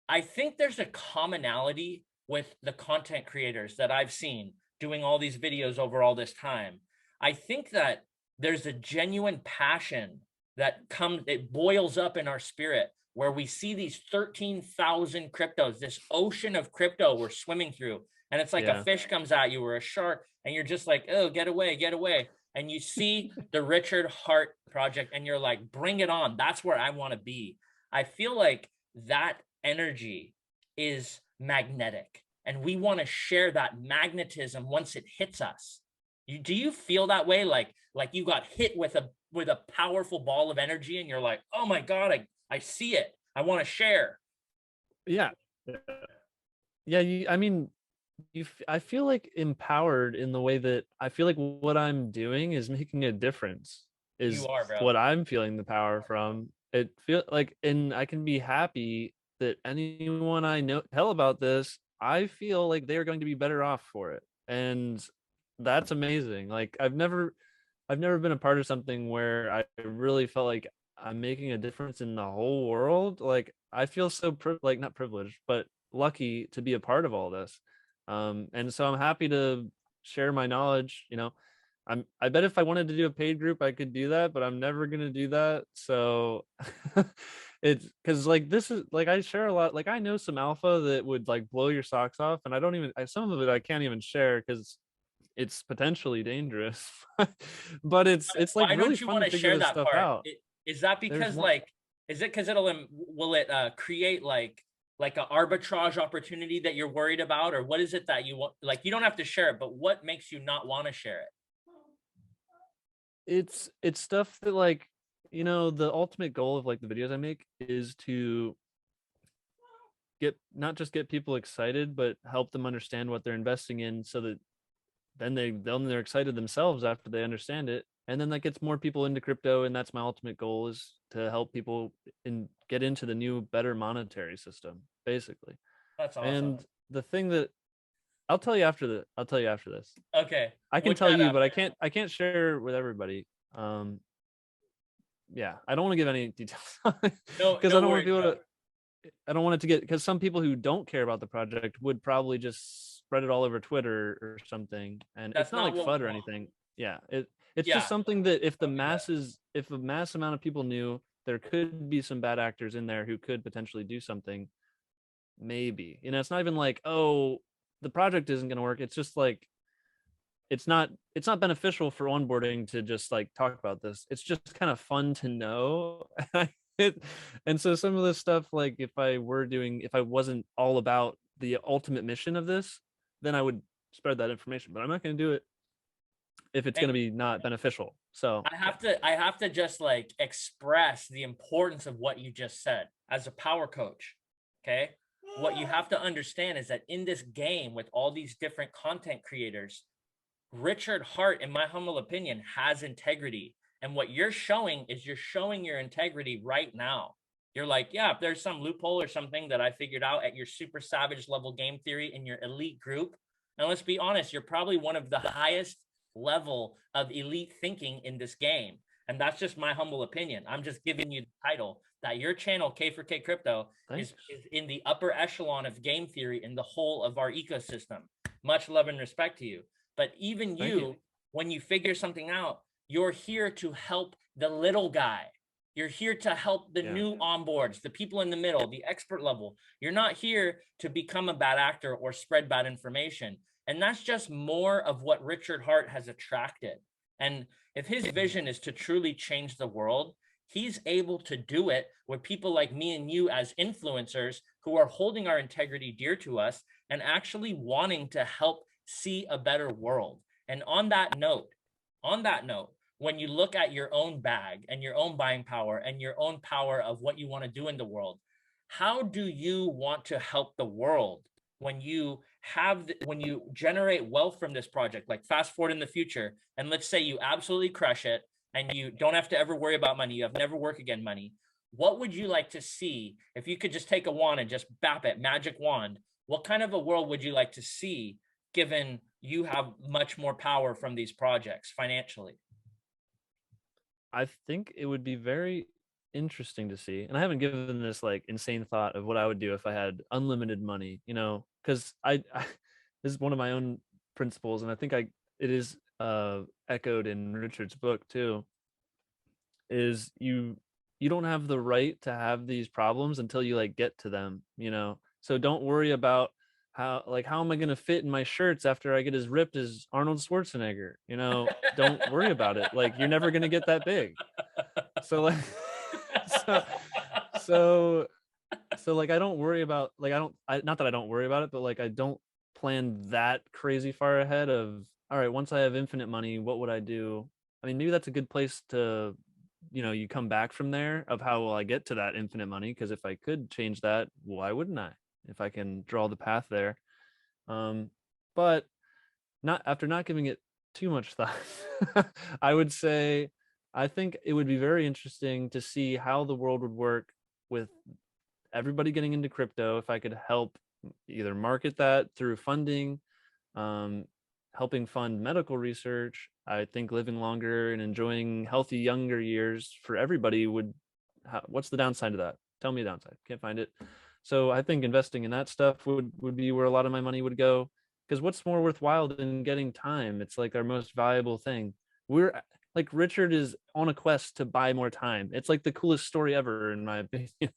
I think there's a commonality with the content creators that I've seen doing all these videos over all this time. I think that there's a genuine passion that comes, it boils up in our spirit, where we see these 13,000 cryptos, this ocean of crypto we're swimming through. And it's like a Yeah. fish comes at you or a shark, and you're just like, oh, get away, get away. And you see the Richard Hart project and you're like, bring it on. That's where I want to be. I feel like that energy is magnetic, and we want to share that magnetism once it hits us. Do you feel that way? Like you got hit with a powerful ball of energy and you're like, oh my God, I see it. I want to share. Yeah. Yeah. I mean, I feel like empowered in the way that I feel like what I'm doing is making a difference, is You are, bro. what I'm feeling the power from. It feel like, and I can be happy that anyone I know tell about this, I feel like they are going to be better off for it. And that's amazing. Like I've never been a part of something where I really felt like I'm making a difference in the whole world. Like I feel so like not privileged, but lucky to be a part of all this. And so I'm happy to share my knowledge. I bet if I wanted to do a paid group, I could do that, but I'm never gonna do that. So it's because like this is like I share a lot. Like I know some alpha that would like blow your socks off, and I don't even some of it I can't even share because it's potentially dangerous. But it's like Why really don't you fun want to to figure share this that stuff part? out. Is that There's because one. like, is it because will it create like an arbitrage opportunity that you're worried about, or what is it that you want? Like, you don't have to share it, but what makes you not want to share it? It's stuff that like the ultimate goal of like the videos I make is to get not just get people excited, but help them understand what they're investing in, so that they're excited themselves after they understand it, and then that gets more people into crypto. And that's my ultimate goal, is to help people get into the new better monetary system, basically. That's awesome. And the thing that I'll tell you after this. Okay. I can We'll tell chat you, but after. I can't share with everybody. Yeah, I don't want to give any details No, because no worries, bro. I don't want it to get, because some people who don't care about the project would probably just spread it all over Twitter or something. And it's That's not not like what we FUD or want. anything. Yeah, it's just Yeah. something that if if a mass amount of people knew, there could be some bad actors in there who could potentially do something. Maybe, it's not even like, oh, the project isn't going to work. It's just like it's not beneficial for onboarding to just like talk about this. It's just kind of fun to know. And so some of this stuff, like if I wasn't all about the ultimate mission of this, then I would spread that information, but I'm not going to do it if it's going And to be not beneficial. So I have to just like express the importance of what you just said as a power coach. Okay. What you have to understand is that in this game with all these different content creators, Richard Hart, in my humble opinion, has integrity. And what you're showing is you're showing your integrity right now. You're like, yeah, if there's some loophole or something that I figured out at your super savage level game theory in your elite group. And let's be honest, you're probably one of the highest level of elite thinking in this game. And that's just my humble opinion. I'm just giving you the title that your channel, K4K Crypto, is in the upper echelon of game theory in the whole of our ecosystem. Much love and respect to you. But even you, when you figure something out, you're here to help the little guy. You're here to help the new onboards, the people in the middle, the expert level. You're not here to become a bad actor or spread bad information. And that's just more of what Richard Hart has attracted. And if his vision is to truly change the world, he's able to do it with people like me and you as influencers who are holding our integrity dear to us and actually wanting to help see a better world. And on that note, when you look at your own bag and your own buying power and your own power of what you want to do in the world, how do you want to help the world when you when you generate wealth from this project? Like fast forward in the future, and let's say you absolutely crush it and you don't have to ever worry about money. You have never work again money. What would you like to see if you could just take a wand and just bap it, magic wand? What kind of a world would you like to see, given you have much more power from these projects financially? I think it would be very interesting to see. And I haven't given this like insane thought of what I would do if I had unlimited money, because this is one of my own principles, and I think it is echoed in Richard's book too. is you don't have the right to have these problems until you like get to them, you know. So don't worry about how am I going to fit in my shirts after I get as ripped as Arnold Schwarzenegger, you know. Don't worry about it. Like, you're never going to get that big. So like so so like, I don't worry about, like, not that I don't worry about it, but like, I don't plan that crazy far ahead of, all right, once I have infinite money, what would I do? I mean, maybe that's a good place to, you know, you come back from there of how will I get to that infinite money? Because if I could change that, why wouldn't I? If I can draw the path there. But not after not giving it too much thought, I would say I think it would be very interesting to see how the world would work with everybody getting into crypto. If I could help either market that through funding, helping fund medical research, I think living longer and enjoying healthy younger years for everybody would. What's the downside of that? Tell me a downside. Can't find it. So I think investing in that stuff would be where a lot of my money would go. Because what's more worthwhile than getting time? It's like our most valuable thing. We're like, Richard is on a quest to buy more time. It's like the coolest story ever, in my opinion.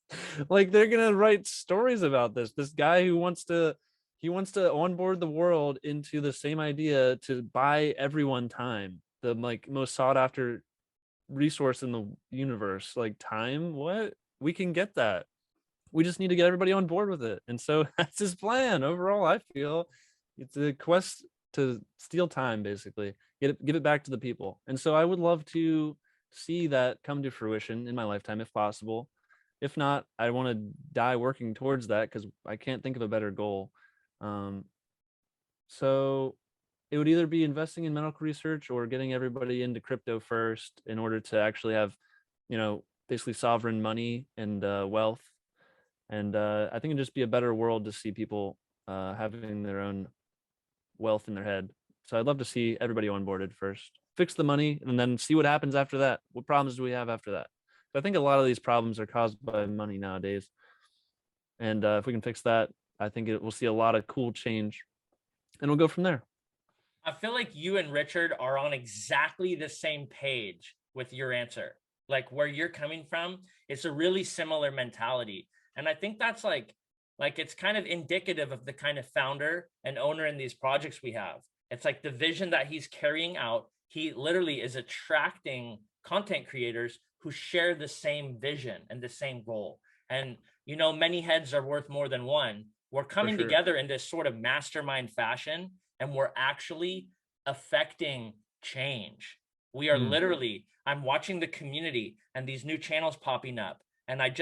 Like, they're gonna write stories about this guy who wants to onboard the world into the same idea to buy everyone time, the like most sought after resource in the universe. Like, time, what? We can get that. We just need to get everybody on board with it. And so that's his plan overall. I feel it's a quest to steal time, basically, give it back to the people. And so I would love to see that come to fruition in my lifetime, if possible. If not, I want to die working towards that, because I can't think of a better goal. So it would either be investing in medical research or getting everybody into crypto first in order to actually have, you know, basically sovereign money and wealth. And I think it'd just be a better world to see people having their own wealth in their head. So I'd love to see everybody onboarded first, fix the money, and then see what happens after that. What problems do we have after that? I think a lot of these problems are caused by money nowadays. And if we can fix that, I think we'll see a lot of cool change, and we'll go from there. I feel like you and Richard are on exactly the same page with your answer. Like, where you're coming from, it's a really similar mentality. And I think that's like it's kind of indicative of the kind of founder and owner in these projects we have. It's like the vision that he's carrying out. He literally is attracting content creators who share the same vision and the same goal. And, you know, many heads are worth more than one. We're coming together in this sort of mastermind fashion, and we're actually affecting change. We are literally, I'm watching the community and these new channels popping up. And I'm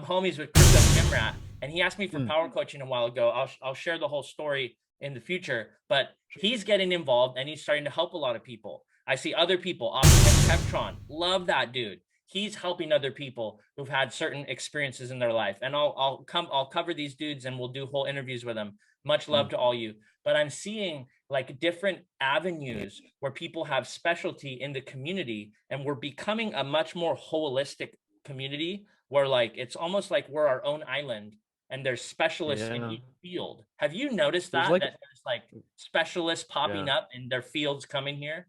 homies with Crypto Gimrat, and he asked me for power coaching a while ago. I'll share the whole story in the future, but he's getting involved and he's starting to help a lot of people. I see other people, Optimus Peptron, love that dude. He's helping other people who've had certain experiences in their life. And I'll cover these dudes and we'll do whole interviews with them. Much love to all you. But I'm seeing like different avenues where people have specialty in the community, and we're becoming a much more holistic community where like it's almost like we're our own island and there's specialists in each field. Have you noticed that there's like specialists popping up in their fields coming here?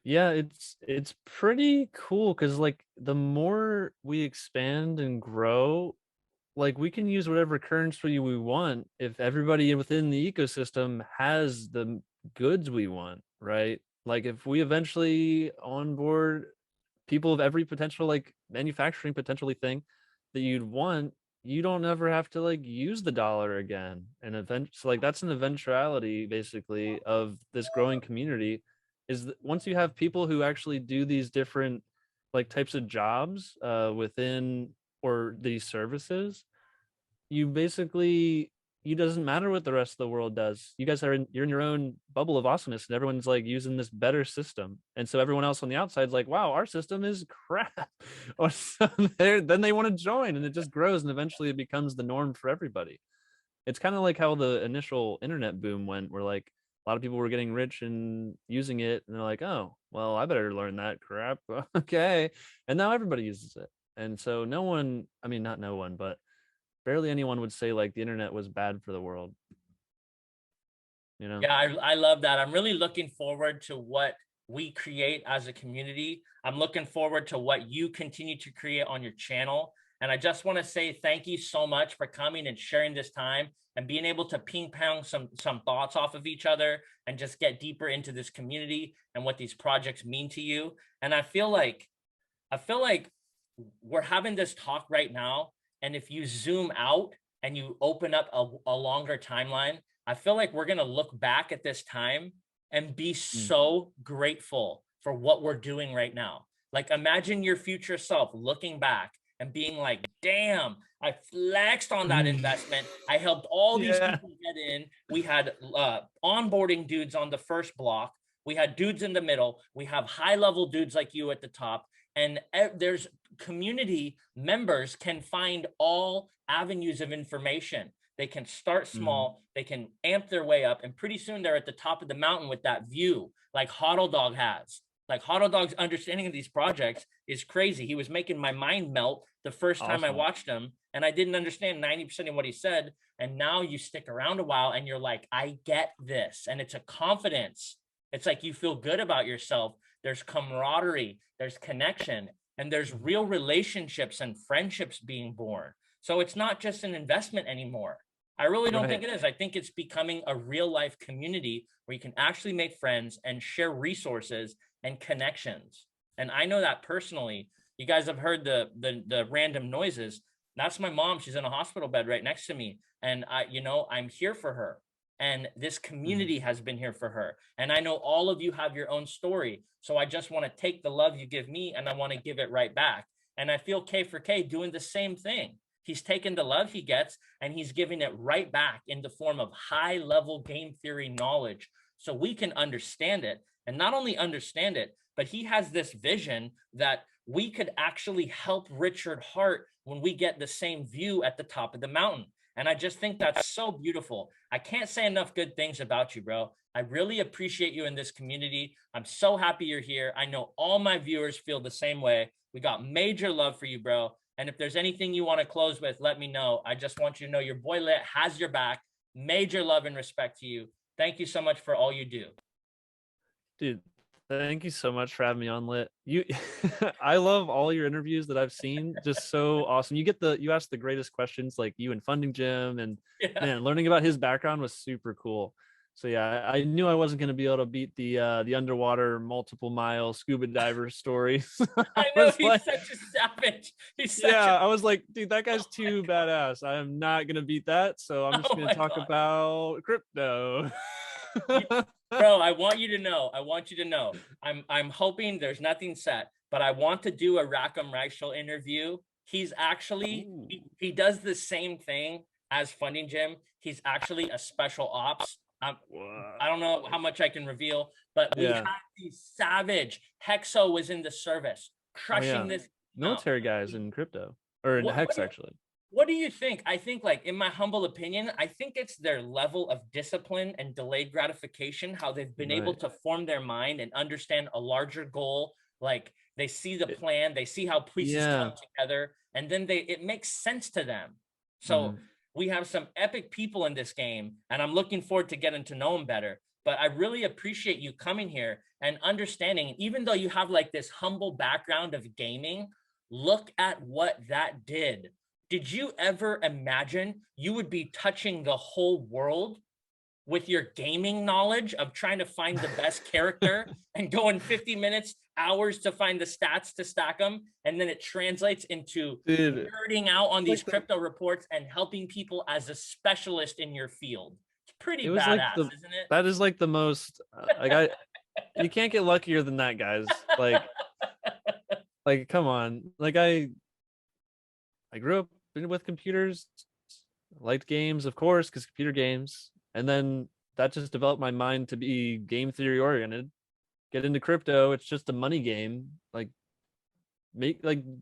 Yeah, it's pretty cool, because like the more we expand and grow, like we can use whatever currency we want if everybody within the ecosystem has the goods we want, right? Like, if we eventually onboard people of every potential like manufacturing potentially thing that you'd want, you don't ever have to like use the dollar again. And so like that's an eventuality basically of this growing community, is that once you have people who actually do these different like types of jobs within or these services, you basically, it doesn't matter what the rest of the world does. You guys you're in your own bubble of awesomeness, and everyone's like using this better system. And so everyone else on the outside is like, wow, our system is crap. Or so then they want to join, and it just grows, and eventually it becomes the norm for everybody. It's kind of like how the initial internet boom went, where like a lot of people were getting rich and using it, and they're like, oh, well, I better learn that crap. Okay. And now everybody uses it. And so no one, I mean, not no one, but barely anyone would say like the internet was bad for the world. You know? Yeah, I love that. I'm really looking forward to what we create as a community. I'm looking forward to what you continue to create on your channel. And I just want to say thank you so much for coming and sharing this time and being able to ping pong some thoughts off of each other and just get deeper into this community and what these projects mean to you. And I feel like we're having this talk right now. And if you zoom out and you open up a longer timeline, I feel like we're going to look back at this time and be so grateful for what we're doing right now. Like, imagine your future self looking back and being like, damn, I flexed on that investment. I helped all these people get in. We had onboarding dudes on the first block. We had dudes in the middle. We have high level dudes like you at the top. And there's community members can find all avenues of information. They can start small, they can amp their way up, and pretty soon they're at the top of the mountain with that view, like Hodl Dog has. Like, Hodl Dog's understanding of these projects is crazy. He was making my mind melt the first time I watched him, and I didn't understand 90% of what he said. And now you stick around a while and you're like, I get this. And it's a confidence. It's like you feel good about yourself. There's camaraderie, there's connection, and there's real relationships and friendships being born. So it's not just an investment anymore. I really don't think it is. I think it's becoming a real life community where you can actually make friends and share resources and connections. And I know that personally. You guys have heard the random noises. That's my mom. She's in a hospital bed right next to me. And I'm here for her. And this community has been here for her. And I know all of you have your own story. So I just want to take the love you give me and I want to give it right back. And I feel K4K doing the same thing. He's taken the love he gets and he's giving it right back in the form of high level game theory knowledge so we can understand it. And not only understand it, but he has this vision that we could actually help Richard Hart when we get the same view at the top of the mountain. And I just think that's so beautiful. I can't say enough good things about you, bro. I really appreciate you in this community. I'm so happy you're here. I know all my viewers feel the same way. We got major love for you, bro. And if there's anything you want to close with, let me know. I just want you to know your boy Lit has your back. Major love and respect to you. Thank you so much for all you do. Dude, thank you so much for having me on, Lit. I love all your interviews that I've seen. Just so awesome. You ask the greatest questions, like you and Funding Jim, and man, learning about his background was super cool. So yeah, I knew I wasn't going to be able to beat the underwater multiple mile scuba diver story. I know he's such a savage. I was like, dude, that guy's too badass. I am not going to beat that. So I'm just going to talk about crypto. Bro, I want you to know. I'm hoping there's nothing set, but I want to do a Rackham Reichel interview. He's actually he does the same thing as Funding Jim. He's actually a special ops. I don't know how much I can reveal, but we have these savage. Hexo was in the service, crushing this military guys in crypto or in Hex actually. What do you think? I think, like, in my humble opinion, I think it's their level of discipline and delayed gratification, how they've been able to form their mind and understand a larger goal. Like, they see the plan, they see how pieces come together, and then it makes sense to them. So we have some epic people in this game, and I'm looking forward to getting to know them better. But I really appreciate you coming here and understanding, even though you have like this humble background of gaming, look at what that did. Did you ever imagine you would be touching the whole world with your gaming knowledge of trying to find the best character and going 50 minutes, hours to find the stats to stack them? And then it translates into nerding out on these crypto reports and helping people as a specialist in your field. It's pretty badass, isn't it? That is like the most, you can't get luckier than that, guys. Like, come on. Like, I grew up with computers, liked games, of course, because computer games, and then that just developed my mind to be game theory oriented. Get into crypto, it's just a money game. Like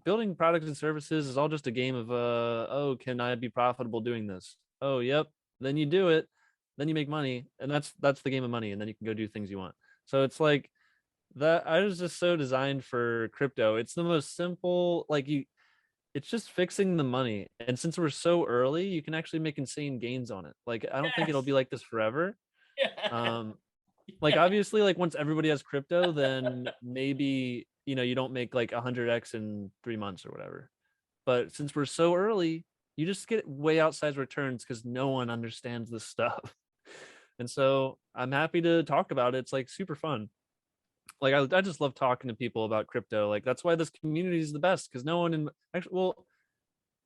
building products and services is all just a game of can I be profitable doing this? Oh, yep. Then you do it, then you make money, and that's the game of money, and then you can go do things you want. So it's like that. I was just so designed for crypto. It's the most simple, it's just fixing the money. And since we're so early, you can actually make insane gains on it. Like, I don't think it'll be like this forever. Like obviously, like once everybody has crypto, then maybe you don't make like 100x in 3 months or whatever. But since we're so early, you just get way outsized returns because no one understands this stuff. And so I'm happy to talk about it. It's like super fun. Like I just love talking to people about crypto. Like that's why this community is the best, because no one in actually, well,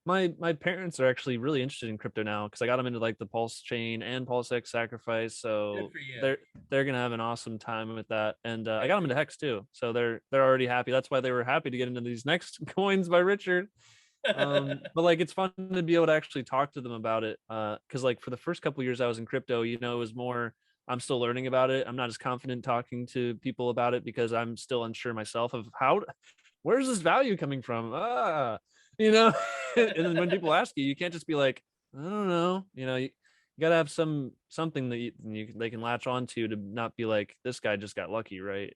my parents are actually really interested in crypto now because I got them into like the PulseChain and PulseX sacrifice. So Good for you. they're gonna have an awesome time with that. And I got them into Hex too, so they're already happy. That's why they were happy to get into these next coins by Richard. But like it's fun to be able to actually talk to them about it, because like for the first couple of years I was in crypto, it was more I'm still learning about it. I'm not as confident talking to people about it because I'm still unsure myself of where's this value coming from, you know. And then when people ask you can't just be like, I don't know, you gotta have something that they can latch on to not be like, this guy just got lucky, right?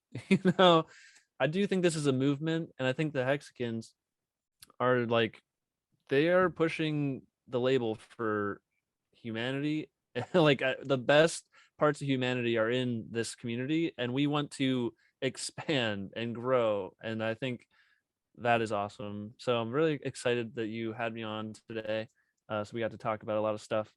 I do think this is a movement, and I think the Hexicans are like, they are pushing the label for humanity. Like the best parts of humanity are in this community, and we want to expand and grow, and I think that is awesome. So I'm really excited that you had me on today, so we got to talk about a lot of stuff.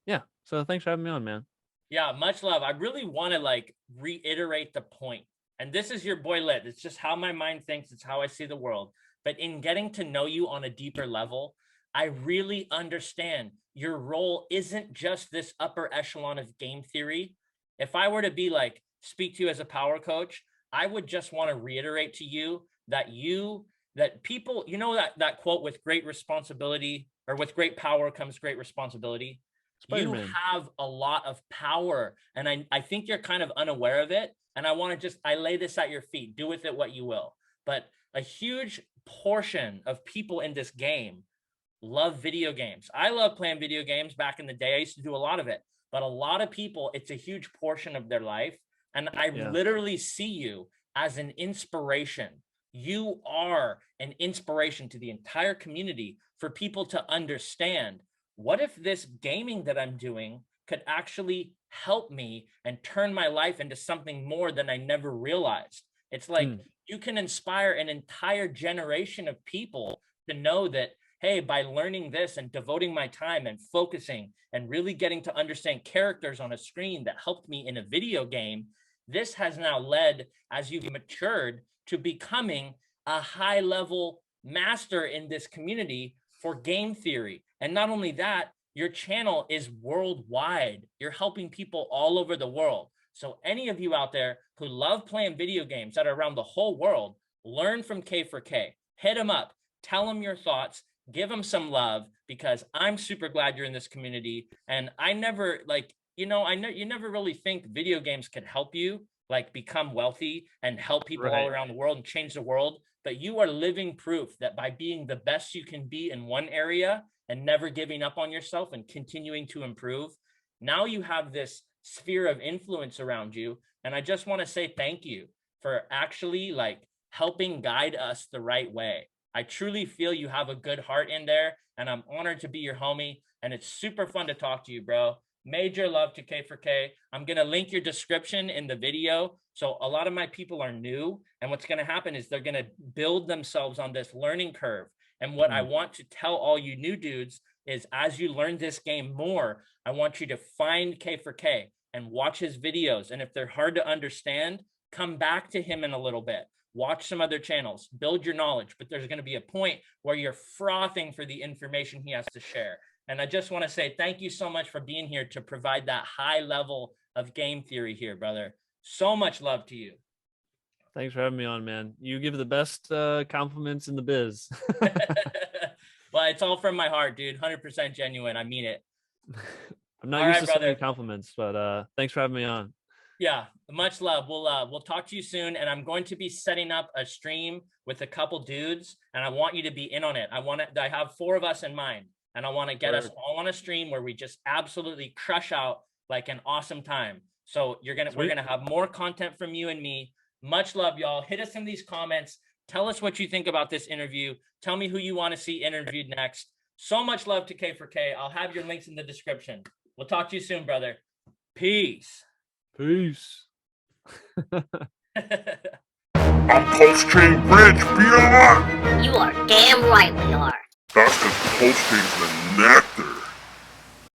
Yeah, so thanks for having me on, man. Yeah, much love. I really want to like reiterate the point. And this is your boy Lit. It's just how my mind thinks. It's how I see the world. But in getting to know you on a deeper level, I really understand your role isn't just this upper echelon of game theory. If I were to be like, speak to you as a power coach, I would just want to reiterate to you that people, that quote, with great responsibility or with great power comes great responsibility. Spider-Man. You have a lot of power, and I think you're kind of unaware of it. And I lay this at your feet. Do with it what you will. But a huge portion of people in this game love video games. I love playing video games back in the day. I used to do a lot of it. But a lot of people, it's a huge portion of their life. And I literally see you as an inspiration. You are an inspiration to the entire community for people to understand, what if this gaming that I'm doing could actually help me and turn my life into something more than I never realized? It's like you can inspire an entire generation of people to know that, hey, by learning this and devoting my time and focusing and really getting to understand characters on a screen that helped me in a video game, this has now led, as you've matured, to becoming a high-level master in this community for game theory. And not only that, your channel is worldwide. You're helping people all over the world. So any of you out there who love playing video games that are around the whole world, learn from K4K. Hit him up. Tell him your thoughts. Give him some love, because I'm super glad you're in this community. And I never you never really think video games can help you like become wealthy and help people all around the world and change the world. But you are living proof that by being the best you can be in one area and never giving up on yourself and continuing to improve, now you have this sphere of influence around you. And I just want to say thank you for actually like helping guide us the right way. I truly feel you have a good heart in there, and I'm honored to be your homie. And it's super fun to talk to you, bro. Major love to K4K. I'm going to link your description in the video. So a lot of my people are new, and what's going to happen is they're going to build themselves on this learning curve. And what I want to tell all you new dudes is, as you learn this game more, I want you to find K4K and watch his videos. And if they're hard to understand, come back to him in a little bit. Watch some other channels, build your knowledge, but there's going to be a point where you're frothing for the information he has to share. And I just want to say thank you so much for being here to provide that high level of game theory here, brother. So much love to you. Thanks for having me on, man. You give the best compliments in the biz. Well, it's all from my heart, dude. 100% genuine. I mean it. I'm not used to so many compliments, but thanks for having me on. Yeah, much love. We'll talk to you soon, and I'm going to be setting up a stream with a couple dudes, and I want you to be in on it. I have 4 of us in mind, and I want to get us all on a stream where we just absolutely crush out like an awesome time. So we're gonna have more content from you and me. Much love, y'all. Hit us in these comments. Tell us what you think about this interview. Tell me who you want to see interviewed next. So much love to K4K. I'll have your links in the description. We'll talk to you soon, brother. Peace. Peace. I'm PulseChain rich, Fiat! You are damn right we are. That's because PulseChain's the nectar.